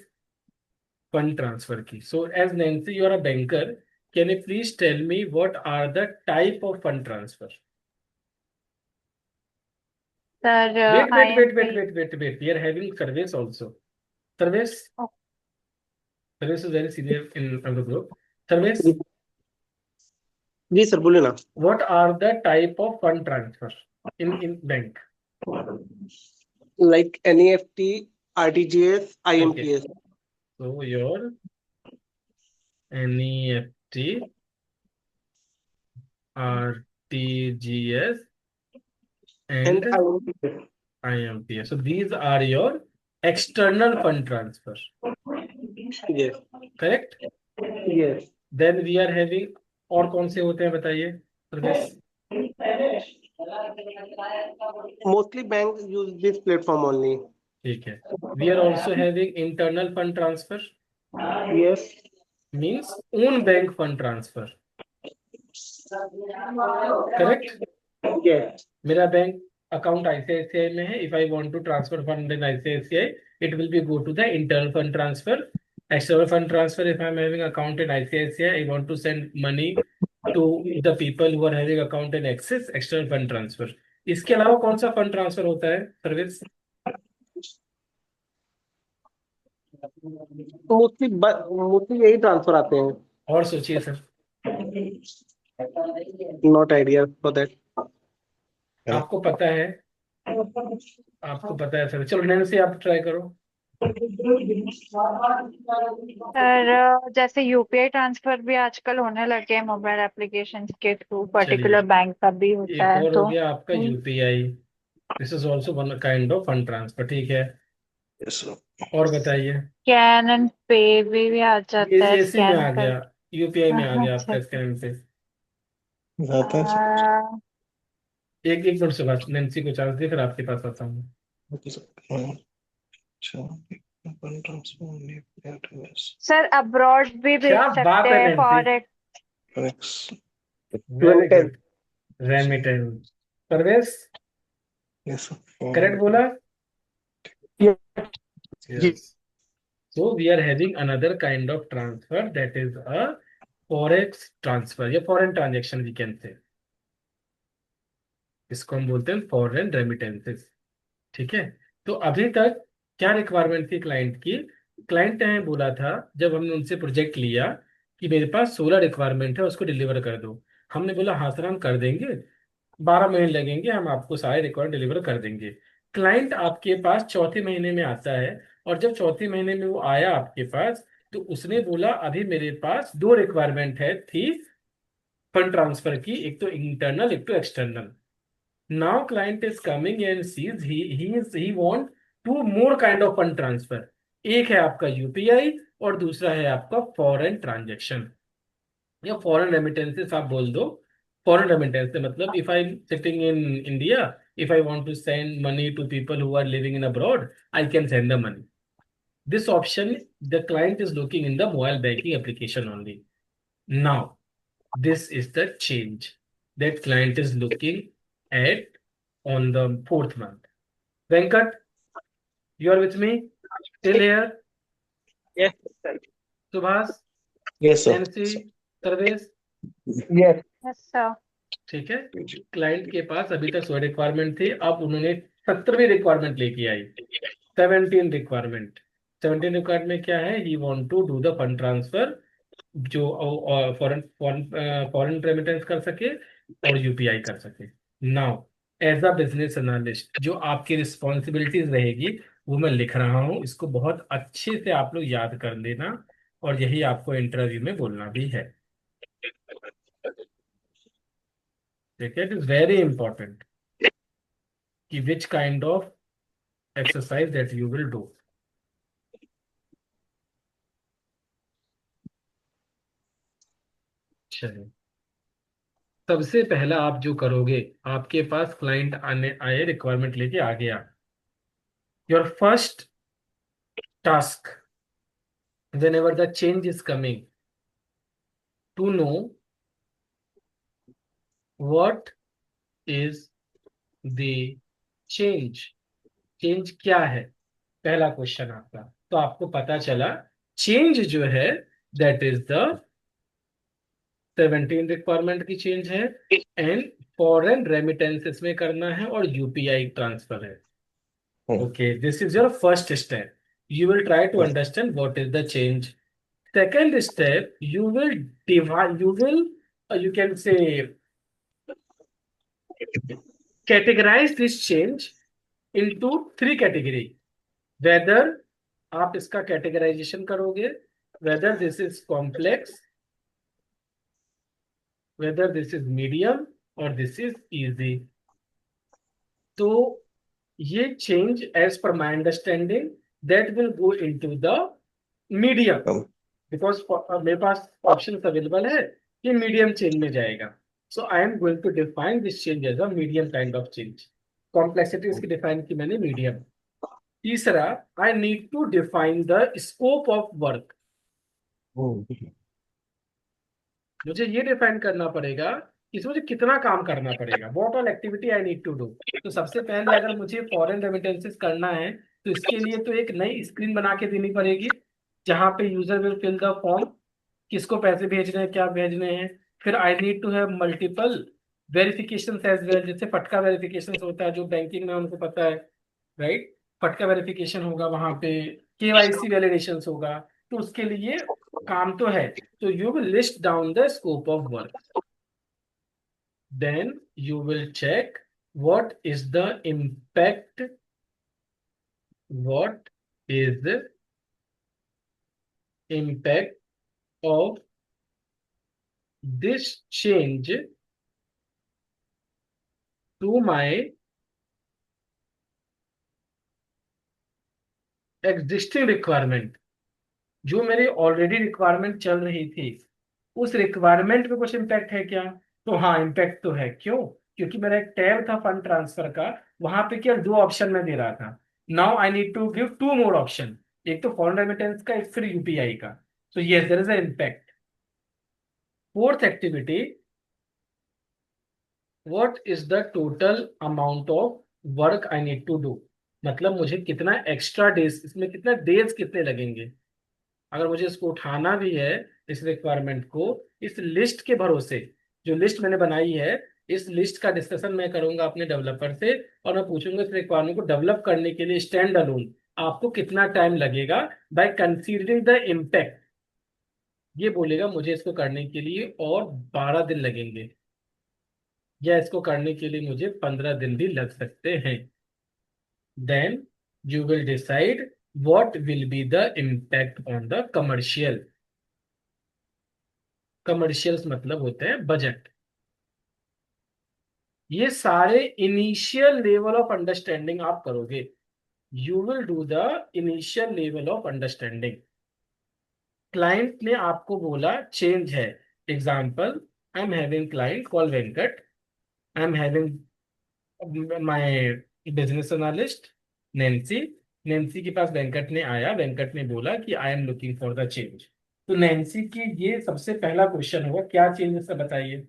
S1: फंड ट्रांसफर की। So as Nancy you are a banker, can you please tell me what are the type of fund transfer?
S2: Sir,
S1: Wait,
S2: I
S1: wait,
S2: am
S1: wait, wait, wait, wait, wait. We are having Sarvesh also. Sarvesh,
S2: Oh.
S1: Sarvesh is very senior in our group. Sarvesh,
S6: जी sir, बोलिए ना।
S1: what are the type of fund transfer in bank?
S6: Like NEFT, RTGS,
S1: Okay.
S6: IMPS।
S1: So your NEFT, RTGS, and
S6: and IMPS।
S1: IMPS. So these are your external fund transfer,
S6: yes
S1: correct?
S6: Yes.
S1: Then we are having, और कौन से होते हैं बताइए प्रदेश?
S6: Mostly banks use this platform only.
S1: ठीक है, we are also having internal fund transfer,
S6: Yes.
S1: Means own bank fund transfer, correct?
S6: Yes.
S1: मेरा bank account ICICI में है, if I want to transfer fund in ICICI it will be go to the internal fund transfer. External fund transfer, if I'm having account in ICICI, I want to send money to the people who are having account in Axis, external fund transfer. इसके अलावा कौन सा fund transfer होता है service?
S6: Mostly यही transfer आते हैं.
S1: और सोचिए sir.
S6: Not idea for that.
S1: आपको पता है, आपको पता है सर. चलो नैन्सी आप ट्राई करो.
S2: सर जैसे यूपीआई ट्रांसफर भी आजकल होने लगे हैं मोबाइल एप्लीकेशन के थ्रू, पर्टिकुलर
S1: चलिए,
S2: बैंक का भी होता
S1: एक
S2: है
S1: और हो
S2: तो
S1: गया आपका UPI. This is also one kind of fund transfer. ठीक है,
S6: Yes, sir.
S1: और बताइए.
S2: स्कैन एंड पे भी आ जाता है,
S1: इसी में
S2: स्कैन
S1: आ
S2: कर.
S1: गया, यूपीआई में आ गया
S2: अच्छा.
S1: आपका स्कैन से.
S6: आता है.
S2: आ,
S1: एक एक मिनट से बात, नैन्सी को चांस दे, फिर आपके पास आता हूँ.
S6: Okay, sir. अच्छा. Fund transfer only address.
S2: Sir abroad भी भेज
S1: क्या बात
S2: सकते
S1: है
S2: हैं
S1: Nancy,
S2: forex.
S6: Correct.
S1: Very good. Remittance. Parvesh
S6: Yes, sir.
S1: Correct बोला?
S6: Yes.
S1: Yes. So we are having another kind of transfer, that is a forex transfer या foreign transaction we can say. इसको हम बोलते हैं फॉरेन रेमिटेंसेस. ठीक है, तो अभी तक क्या रिक्वायरमेंट थी क्लाइंट की? क्लाइंट ने बोला था, जब हमने उनसे प्रोजेक्ट लिया कि मेरे पास 16 रिक्वायरमेंट है, उसको डिलीवर कर दो. हमने बोला हाँ सर हम कर देंगे, 12 महीने लगेंगे, हम आपको सारे रिक्वायरमेंट डिलीवर कर देंगे. क्लाइंट आपके पास चौथे महीने में आता है, और जब चौथे महीने में वो आया आपके पास, तो उसने बोला अभी मेरे पास 2 रिक्वायरमेंट है थी फंड ट्रांसफर की, एक तो इंटरनल एक तो external. Now client is coming and sees he want 2 more kind of fund transfer. एक है आपका यूपीआई और दूसरा है आपका फॉरेन ट्रांजेक्शन या फॉरेन रेमिटेंसेस आप बोल दो. फॉरेन रेमिटेंस से मतलब if I sitting in India, if I want to send money to people who are living in abroad, I can send the money. This option the client is looking in the mobile banking application only. Now, this is the change that client is looking at on the 4th month. Venkat, you are with me? Still here?
S3: Yes, sir.
S1: Subhas,
S6: Yes, sir.
S1: Nancy, Sarvesh?
S6: Yes.
S2: Yes sir.
S1: ठीक है, client के पास अभी तक 100 requirement थी, अब उन्होंने 17वीं requirement लेके आई. 17 requirement. 17 requirement क्या है? He want to do the fund transfer, जो फॉरेन फॉरेन रेमिटेंस कर सके और यूपीआई कर सके. Now as a business analyst जो आपकी रिस्पॉन्सिबिलिटीज रहेगी वो मैं लिख रहा हूँ, इसको बहुत अच्छे से आप लोग याद कर लेना, और यही आपको इंटरव्यू में बोलना भी है. ठीक है, इट इज वेरी इंपॉर्टेंट कि which kind of exercise that you will do. चलिए, सबसे पहला आप जो करोगे, आपके पास क्लाइंट आने आए, रिक्वायरमेंट लेके आ गया. Your first task whenever the change is coming, to know what is the change. Change क्या है, पहला क्वेश्चन आपका. तो आपको पता चला चेंज जो है दैट इज द 17 रिक्वायरमेंट की चेंज है, एंड फॉरेन रेमिटेंसेस में करना है और यूपीआई ट्रांसफर है. Okay, this is your first step. You will try to understand what is the change. Second step, you will divide, you can say, categorize this change into 3 category. Whether आप इसका categorisation करोगे, whether this is complex, whether this is medium or this is easy. तो ये change as per my understanding that will go into the medium. Because मेरे पास option available है कि medium change में जाएगा. So I am going to define this change as a medium kind of change. Complexity इसकी define की मैंने medium. तीसरा, I need to define the scope of work. मुझे ये डिफाइन करना पड़ेगा कि इसमें मुझे कितना काम करना पड़ेगा. What all activity I need to do. तो सबसे पहले अगर मुझे फॉरेन रेमिटेंसेस करना है तो इसके लिए तो एक नई स्क्रीन बना के देनी पड़ेगी जहां पे user will fill the form, किसको पैसे भेजने हैं, क्या भेजने हैं. फिर I need to have multiple verification as well. जैसे फटका वेरिफिकेशन होता है जो बैंकिंग में उनको पता है, राइट. फटका वेरिफिकेशन होगा वहां पे, केवाईसी वैलिडेशन होगा. तो उसके लिए काम तो है. So you will list down the scope of work. Then you will check what is the impact, what is the impact of this change to my existing requirement. जो मेरी ऑलरेडी रिक्वायरमेंट चल रही थी उस रिक्वायरमेंट पे कुछ impact है क्या. तो हाँ, इम्पैक्ट तो है. क्यों? क्योंकि मेरा एक टैब था फंड ट्रांसफर का, वहां पे केवल 2 ऑप्शन में दे रहा था. Now I need to give 2 more option, एक तो फॉरेन रेमिटेंस का, एक फिर यूपीआई का. तो yes, there is a impact. Fourth activity, what is the total amount of work I need to do. मतलब मुझे कितना एक्स्ट्रा डेज, इसमें कितना डेज कितने लगेंगे. अगर मुझे इसको उठाना भी है, इस रिक्वायरमेंट को, इस लिस्ट के भरोसे, जो लिस्ट मैंने बनाई है, इस लिस्ट का डिस्कशन मैं करूंगा अपने डेवलपर से. और मैं पूछूंगा इस रिक्वायरमेंट को डेवलप करने के लिए स्टैंड अलोन आपको कितना टाइम लगेगा बाय कंसीडरिंग द इम्पैक्ट. ये बोलेगा मुझे इसको करने के लिए और 12 दिन लगेंगे, या इसको करने के लिए मुझे 15 दिन भी लग सकते हैं. Then you will decide what will be the impact on the commercial. Commercials मतलब होते हैं बजट. ये सारे इनिशियल लेवल ऑफ अंडरस्टैंडिंग आप करोगे. You will do the initial level of understanding. Client ने आपको बोला चेंज है. Example, I am having client call Venkat. I am having my business analyst Nancy. Nancy के पास वेंकट ने आया, वेंकट ने बोला कि I am looking for the change. तो नैन्सी की ये सबसे पहला क्वेश्चन होगा, क्या चेंज है बताइए.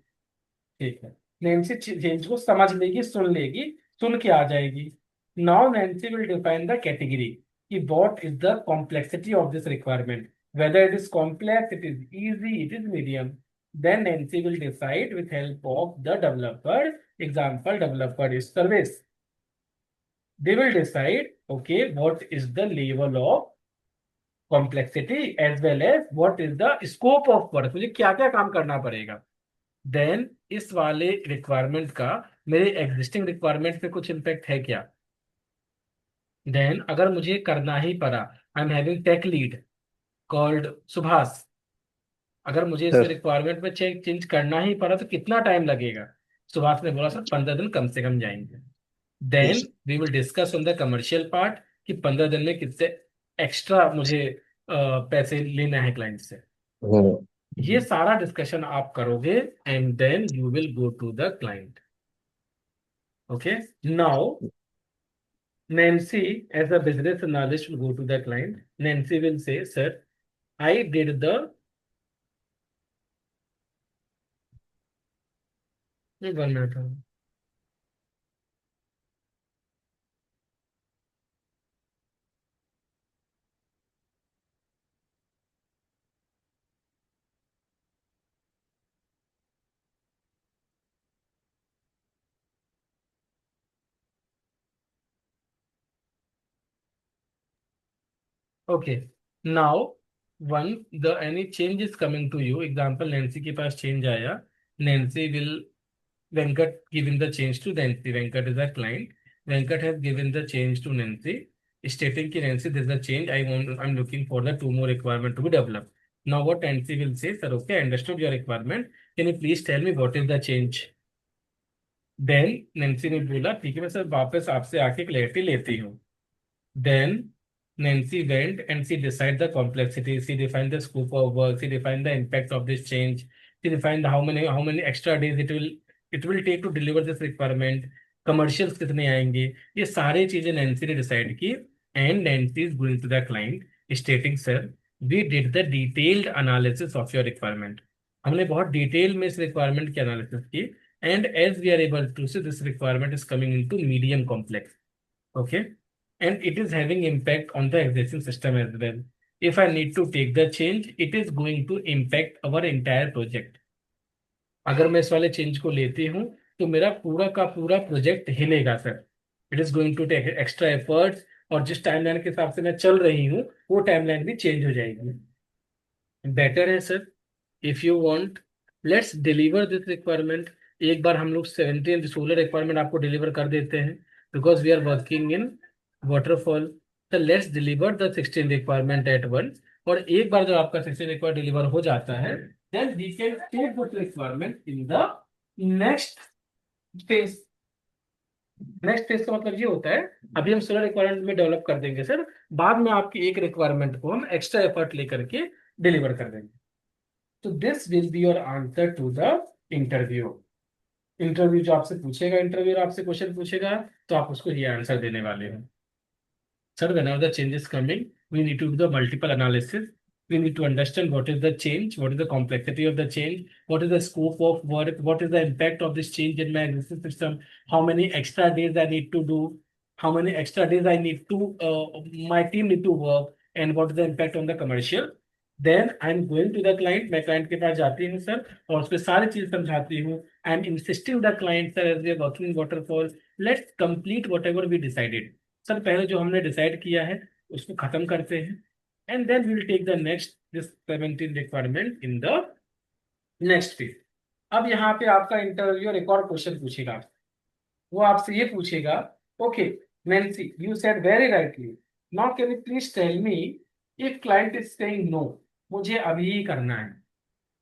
S1: ठीक है. नैन्सी चेंज को समझ लेगी, सुन लेगी, सुन के आ जाएगी. Now Nancy will define the category कि what is the complexity of this requirement, whether it is complex, it is easy, it is medium. Then Nancy will decide with help of the developer. Example, developer is service. They will decide, okay, what is the level of complexity as well as what is the scope of work. मुझे क्या क्या काम करना पड़ेगा. Then इस वाले requirement का मेरे एग्जिस्टिंग रिक्वायरमेंट पे कुछ इम्पैक्ट है क्या. देन अगर मुझे करना ही पड़ा, I am having tech lead called Subhash. अगर मुझे इस
S4: Sir,
S1: रिक्वायरमेंट में चेंज करना ही पड़ा तो कितना टाइम लगेगा. सुभाष ने बोला सर 15 दिन कम से कम जाएंगे. Then we will discuss on the commercial part कि 15 दिन में कितने एक्स्ट्रा मुझे पैसे लेना है क्लाइंट से. ये सारा डिस्कशन आप करोगे and then you will go to the client. Okay. Now Nancy, as a business analyst, will go to the client. Nancy will say, sir, I did the. One minute. Okay. Now, one the any change is coming to you. Example, Nancy के पास change आया. Nancy will Venkat giving the change to Nancy. Venkat is a client. Venkat has given the change to Nancy, stating कि Nancy, this is the change. I'm looking for the 2 more requirement to be developed. Now what Nancy will say, sir, okay, I understood your requirement. Can you please tell me what is the change? Then Nancy ने बोला ठीक है मैं sir वापस आपसे आके clarity लेती हूँ. Then Nancy went and she decided the complexity, she defined the scope of work, she defined the impact of this change, she defined how many extra days it will take to deliver this requirement, commercials कितने आएंगे, ये सारी चीजें Nancy ने decide की. And Nancy is going to the client stating, sir we did the detailed analysis of your requirement. हमने बहुत detail में इस रिक्वायरमेंट की एनालिसिस की. And as we are able to see this requirement is coming into medium complex. Okay, and it is having impact on the existing system as well. If I need to take the change, it is going to impact our entire project. अगर मैं इस वाले change को लेती हूँ तो मेरा पूरा का पूरा प्रोजेक्ट हिलेगा sir. It is going to take extra efforts, और जिस टाइमलाइन के हिसाब से मैं चल रही हूँ वो टाइमलाइन भी चेंज हो जाएगी. बेटर है sir, if you want let's deliver this requirement. एक बार हम लोग 17 सोलर रिक्वायरमेंट आपको डिलीवर कर देते हैं, because we are working in waterfall. तो let's deliver the 16 requirement at once. और एक बार जब आपका 16 रिक्वायरमेंट डिलीवर हो जाता है, then we can take the requirement in the next phase. Next phase का मतलब ये होता है, अभी हम सोलर रिक्वायरमेंट में डेवलप कर देंगे सर, बाद में आपकी एक रिक्वायरमेंट को हम एक्स्ट्रा एफर्ट लेकर के डिलीवर कर देंगे. तो this will be your answer to the interview. Interview जो आपसे पूछेगा, इंटरव्यू आपसे क्वेश्चन पूछेगा, तो आप उसको ये आंसर देने वाले हो. Sir, whenever the change is coming, we need to do the multiple analysis. We need to understand what is the change, what is the complexity of the change, what is the scope of work, what is the impact of this change in my existing system, how many extra days I need to do, how many extra days I need to, my team need to work, and what is the impact on the commercial. Then I'm going to the client, मैं client के पास जाती हूँ sir, और उसमें सारी चीज समझाती हूँ. I'm insisting the client, sir, as we are working in waterfall, let's complete whatever we decided. Sir पहले जो हमने डिसाइड किया है उसको खत्म करते हैं, and then we will take the next this 17 requirement in the next phase. अब यहाँ पे आपका इंटरव्यू एक और क्वेश्चन पूछेगा. वो आपसे ये पूछेगा, okay Nancy, you said very rightly, now can you please tell me if client is saying no, मुझे अभी ही करना है,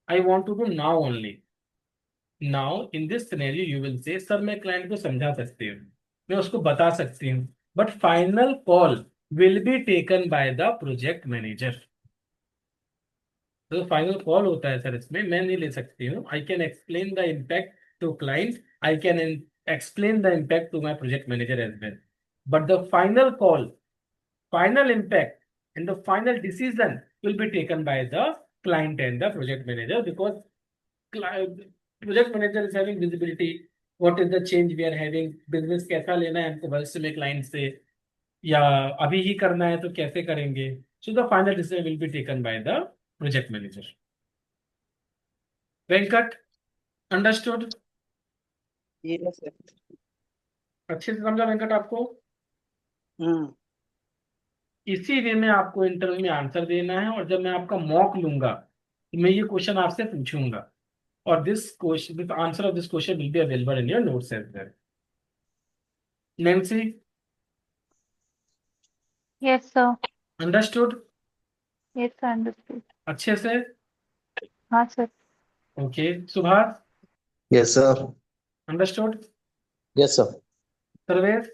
S1: I want to do now only. Now in this scenario you will say, sir मैं client को समझा सकती हूँ, मैं उसको बता सकती हूँ, but final call will be taken by the project manager. तो फाइनल कॉल होता है सर, इसमें मैं नहीं ले सकती हूँ. I can explain the impact to client, I can explain the impact to my project manager as well, but the final call, final impact and the final decision will be taken by the client and the project manager, because project manager is having visibility what is the change we are having, business कैसा लेना है हमको भविष्य में client से, या अभी ही करना है तो कैसे करेंगे. So the final decision will be taken by the project manager. Venkat, understood?
S3: Yes, sir.
S1: अच्छे से समझा वेंकट आपको?
S3: हम्म.
S1: इसी वे में आपको इंटरव्यू में आंसर देना है, और जब मैं आपका मॉक लूंगा तो मैं ये क्वेश्चन आपसे पूछूंगा, और this question, this answer of this question will be available in your notes as well. Nancy,
S2: Yes, sir.
S1: Understood?
S2: Yes, sir. Understood.
S1: अच्छे से?
S2: हाँ sir.
S1: Okay. Subhash,
S5: Yes, sir.
S1: Understood?
S5: Yes, sir.
S1: Sarvesh,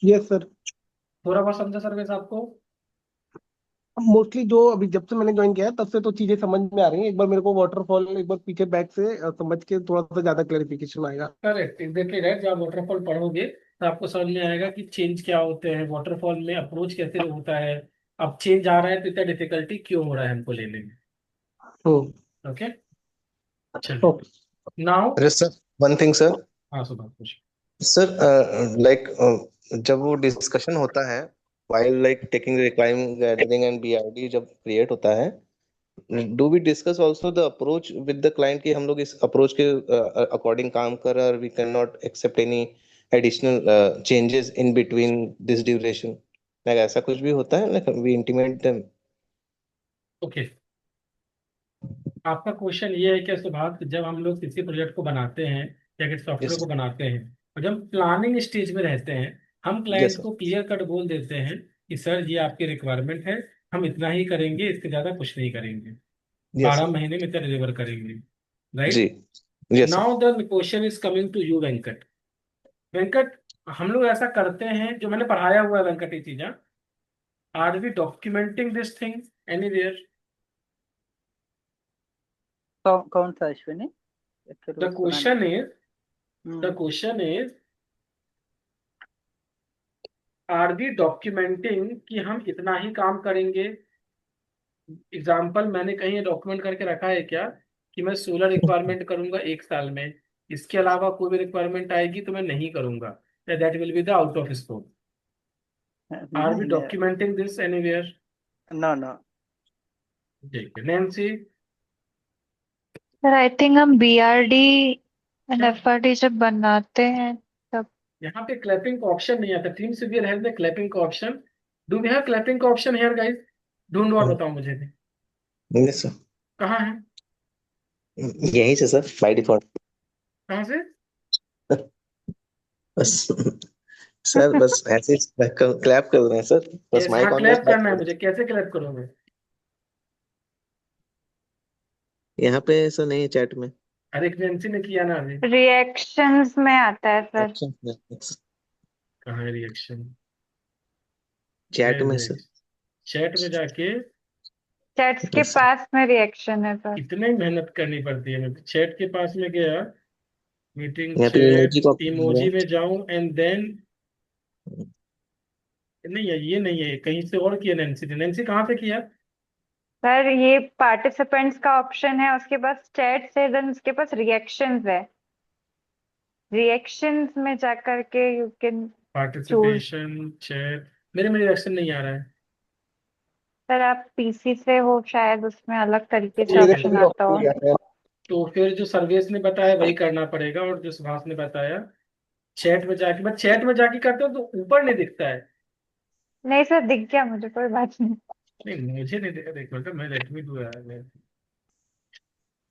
S6: yes sir.
S1: थोड़ा बहुत समझा सर्वेश आपको?
S6: Mostly जो अभी जब से मैंने ज्वाइन किया है तब से तो चीजें समझ में आ रही हैं. एक बार मेरे को वाटरफॉल एक बार पीछे बैक से समझ के थोड़ा सा ज्यादा क्लेरिफिकेशन आएगा.
S1: Correct, exactly right. जब आप वाटरफॉल पढ़ोगे तो आपको समझ में आएगा कि चेंज क्या होते हैं, वाटरफॉल में अप्रोच कैसे होता है, अब चेंज आ रहा है तो इतना डिफिकल्टी क्यों हो रहा है हमको लेने में.
S6: हम्म.
S1: ओके, चलिए.
S6: Okay.
S1: Now,
S5: Yes, sir. One thing, sir.
S1: हाँ सुभाष पूछिए.
S5: Sir, जब वो डिस्कशन होता है while like taking the requirement gathering and BRD जब create होता है, do we discuss also the approach with the client कि हम लोग इस approach के according काम कर रहे हैं और we cannot accept any additional changes in between this duration, like ऐसा कुछ भी होता है, like we intimate them.
S1: Okay, आपका क्वेश्चन ये है कि सुभाष, जब हम लोग किसी प्रोजेक्ट को बनाते हैं या किसी सॉफ्टवेयर
S5: Yes,
S1: को बनाते हैं, और जब प्लानिंग स्टेज में रहते हैं, हम
S5: yes,
S1: क्लाइंट
S5: sir.
S1: को क्लियर कट बोल देते हैं कि सर ये आपकी रिक्वायरमेंट है, हम इतना ही करेंगे, इससे ज्यादा कुछ नहीं करेंगे,
S5: Yes,
S1: 12
S5: sir.
S1: महीने में इतना डिलीवर करेंगे.
S5: जी.
S1: Right.
S5: Yes, sir.
S1: Now the question is coming to you Venkat. Venkat, हम लोग ऐसा करते हैं, जो मैंने पढ़ाया हुआ है वेंकट, ये चीज Are we documenting this thing anywhere?
S3: कौन सा Ashwini?
S1: The question is, the
S3: hmm,
S1: question is, are we documenting कि हम इतना ही काम करेंगे? एग्जाम्पल मैंने कहीं डॉक्यूमेंट करके रखा है क्या कि मैं 16 रिक्वायरमेंट करूंगा 1 साल में, इसके अलावा कोई भी रिक्वायरमेंट आएगी तो मैं नहीं करूंगा, that will be the out of scope? Are we
S3: नहीं
S1: documenting this anywhere?
S3: No no.
S1: ठीक है, नैन्सी।
S2: सर आई थिंक हम बीआरडी एंड एफआरडी जब बनाते हैं तब।
S1: यहाँ पे क्लैपिंग का ऑप्शन नहीं आता, team severe has the clapping का option. Do we have clapping का ऑप्शन हियर गाइस? ढूंढो और बताओ मुझे भी,
S5: यस सर,
S1: कहाँ है?
S5: यही से सर बाय डिफॉल्ट।
S1: कहाँ से?
S5: बस सर, बस ऐसे क्लैप कर रहे हैं सर, बस माइक
S1: हाँ,
S5: ऑन
S1: क्लैप करना है मुझे, कैसे क्लैप करोगे?
S5: यहाँ पे सर नहीं, चैट में।
S1: अरे नैन्सी ने किया ना अभी।
S2: रिएक्शंस में आता है सर।
S1: कहाँ है रिएक्शन?
S5: चैट में सर।
S1: चैट में जाके
S2: चैट्स के
S5: Yes.
S2: पास में रिएक्शन है सर।
S1: इतनी मेहनत करनी पड़ती है। मैं चैट के पास में गया, मीटिंग
S5: यहाँ पे इमोजी
S1: चैट,
S5: का ऑप्शन मिल रहा
S1: इमोजी
S5: है।
S1: में जाऊं एंड देन, नहीं है, ये नहीं है, कहीं से और किया नैन्सी ने। नैन्सी कहाँ पे किया?
S2: सर ये पार्टिसिपेंट्स का ऑप्शन है, उसके पास चैट्स है, देन उसके पास रिएक्शंस है। रिएक्शंस में जाकर के you can choose.
S1: Participation chat, मेरे में रिएक्शन नहीं आ रहा है।
S2: सर आप पीसी से हो शायद, उसमें अलग तरीके से
S6: मेरे
S1: ठीक है,
S6: को
S2: ऑप्शन
S6: भी
S2: आता
S6: ऑप्शन
S2: हो।
S6: नहीं आता है।
S1: तो फिर जो सर्वेश ने बताया वही करना पड़ेगा, और जो सुभाष ने बताया चैट में जाके, मैं चैट में जाके करता हूँ तो ऊपर नहीं दिखता है।
S2: नहीं सर, दिख गया मुझे, कोई बात नहीं।
S1: नहीं मुझे नहीं दिखा, देखो तो मैं लेट मी डू है,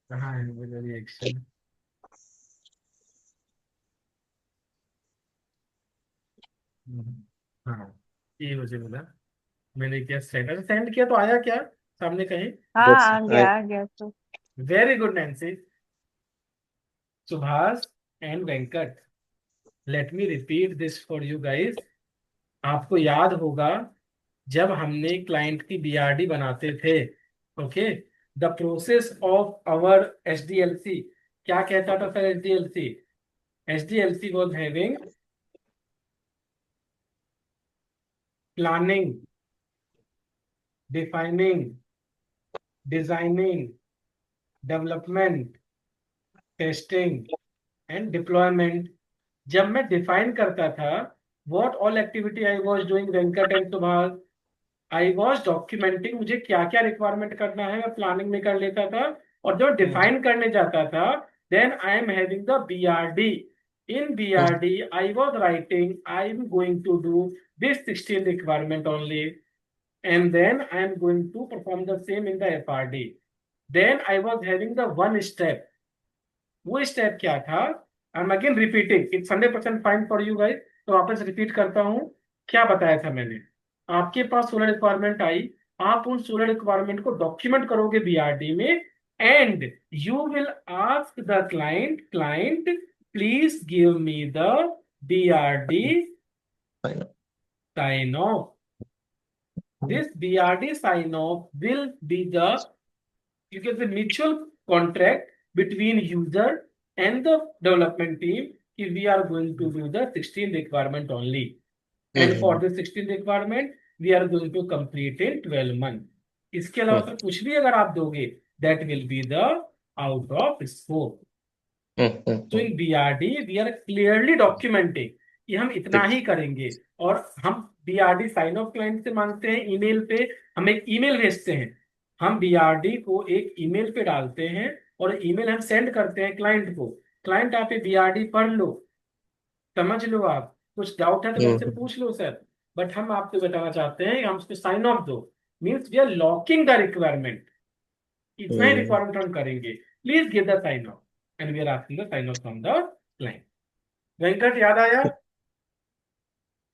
S1: कहाँ है मेरा रिएक्शन? हाँ, ये मुझे मिला। मैंने क्या सेंड, अच्छा सेंड किया तो आया क्या सामने कहीं?
S2: हाँ
S5: Yes,
S2: आ गया sir.
S1: Very good Nancy. Subhash and Venkat, let me repeat this for you guys. आपको याद होगा जब हमने क्लाइंट की बीआरडी बनाते थे, okay, the process of our HDLC, क्या कहता था sir? HDLC, HDLC was having planning, defining, designing, development, testing and deployment. जब मैं डिफाइन करता था what all activity I was doing, Venkat and Subhash, I was documenting मुझे क्या क्या रिक्वायरमेंट करना है, मैं प्लानिंग में कर लेता था। और जब डिफाइन करने जाता था, then I am having the BRD. In BRD I was writing I am going to do this 16 requirement only, and then I am going to perform the same in the FRD. Then I was having the one step. वो step क्या था? I am again repeating, it's 100% fine for you guys, तो वापस repeat करता हूं। क्या बताया था मैंने? आपके पास 16 रिक्वायरमेंट आई, आप उन 16 रिक्वायरमेंट को डॉक्यूमेंट करोगे बीआरडी में, and you will ask the client, client please give me the BRD sign off. This BRD sign off will be the, you can say, mutual contract between user and the development team कि we are going to do the 16 requirement only, and for the 16 requirement we are going to complete in 12 months. इसके अलावा तो कुछ भी अगर आप दोगे, that will be the out of scope. So in BRD we are clearly documenting कि हम इतना ही करेंगे, और हम BRD साइन ऑफ क्लाइंट से मांगते हैं ईमेल पे, हम एक ईमेल भेजते हैं, हम बीआरडी को एक ईमेल पे डालते हैं और ईमेल हम सेंड करते हैं क्लाइंट को। क्लाइंट आप बीआरडी पढ़ लो, समझ लो, आप कुछ डाउट है तो मुझसे पूछ लो सर, बट हम आपको बताना चाहते हैं हम उसको साइन ऑफ दो, means we are locking the requirement, इतना ही रिक्वायरमेंट हम करेंगे, please give the sign off, and we are asking the sign off from the client. Venkat याद आया?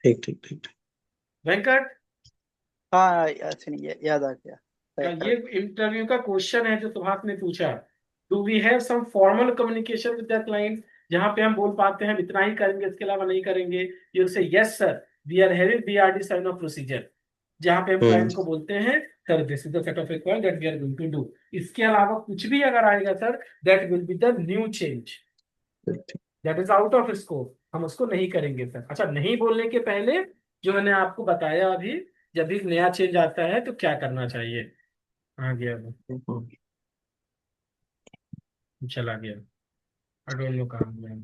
S5: ठीक ठीक ठीक।
S1: वेंकट,
S3: हाँ अश्विनी याद आ गया।
S1: ये इंटरव्यू का क्वेश्चन है जो सुभाष ने पूछा, do we have some formal communication with the client, जहां पे हम बोल पाते हैं हम इतना ही करेंगे इसके अलावा नहीं करेंगे? You say yes sir, we are having BRD sign off procedure, जहाँ पे हम क्लाइंट को बोलते हैं sir this is the set of required that we are going to do. इसके अलावा कुछ भी अगर आएगा sir that will be the new change, that is out of scope, हम उसको नहीं करेंगे सर। अच्छा, नहीं बोलने के पहले जो मैंने आपको बताया अभी, जब भी नया चेंज आता है तो क्या करना चाहिए। आ गया वो, चला गया, आई डोंट नो कहाँ गया।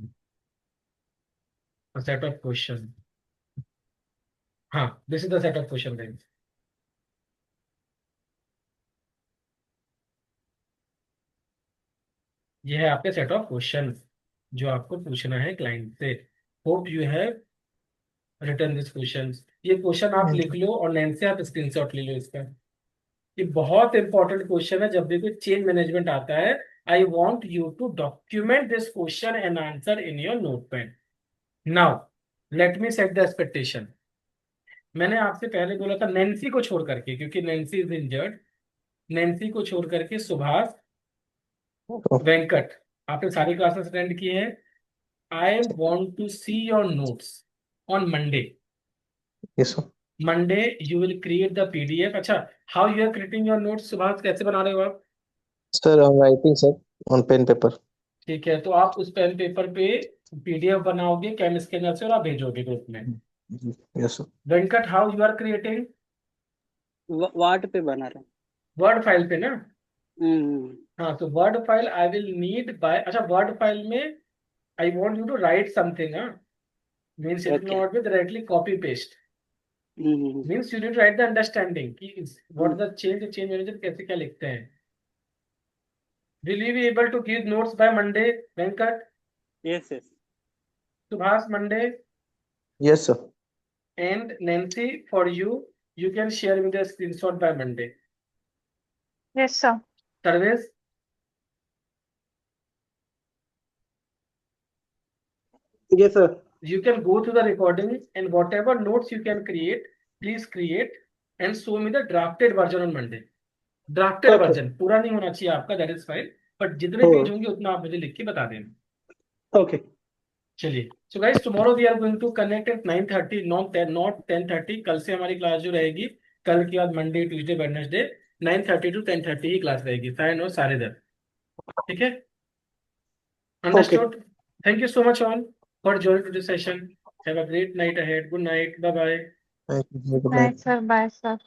S1: सेट ऑफ क्वेश्चन, हाँ this is the set of question guys. ये है आपके सेट ऑफ क्वेश्चन जो आपको पूछना है क्लाइंट से। Hope you have return this question. ये क्वेश्चन आप लिख लो और नैन से आप स्क्रीनशॉट ले लो इसका। ये बहुत इंपॉर्टेंट क्वेश्चन है, जब भी कोई चेंज मैनेजमेंट आता है I want you to document this question and answer in your notepad. Now let me set the expectation. मैंने आपसे पहले बोला था नैन्सी को छोड़ करके, क्योंकि नैन्सी इज इंजर्ड, नैन्सी को छोड़ करके सुभाष, वेंकट, आपने सारी क्लासेस अटेंड की है। I want to see your notes on Monday.
S5: Yes sir.
S1: Monday you will create the PDF. अच्छा, how you are creating your notes Subhash, कैसे बना रहे हो आप?
S5: Sir I am writing sir on pen paper.
S1: ठीक है, तो आप उस पेन पेपर पे पीडीएफ बनाओगे कैम स्कैनर से और आप भेजोगे ग्रुप में।
S5: Yes sir.
S1: Venkat, how you are creating?
S3: Word पे बना रहा
S1: वर्ड फाइल पे ना?
S3: हूँ।
S1: हाँ, तो word file I will need by, अच्छा वर्ड फाइल में I want you to write something, हाँ, means it will
S3: okay.
S1: Not be directly copy paste, means you need write the understanding कि what the change manager कैसे क्या लिखते हैं। Will you be able to give notes by Monday Venkat?
S3: Yes yes.
S1: Subhash Monday?
S5: Yes sir.
S1: And Nancy, for you can share me the screenshot by Monday.
S2: Yes, sir.
S1: Sarvesh,
S6: Yes, sir.
S1: you can go to the recording and whatever notes you can create, please create and show me the drafted version on Monday. Drafted
S6: Okay.
S1: version, पूरा नहीं होना चाहिए आपका, that is fine, but जितने page होंगे उतना आप मुझे लिख के बता देना।
S6: Okay.
S1: चलिए, so guys tomorrow we are going to connect at 9:30, not 10:30। कल से हमारी क्लास जो रहेगी, कल के बाद Monday Tuesday Wednesday 9:30 to 10:30 he class रहेगी, साइन और सारे दर, ठीक है? Understood? Thank you so much all for joining today's session. Have a great night ahead. Good night. Bye bye.
S5: Thank you. Good
S2: Bye,
S5: night.
S2: sir. Bye, sir.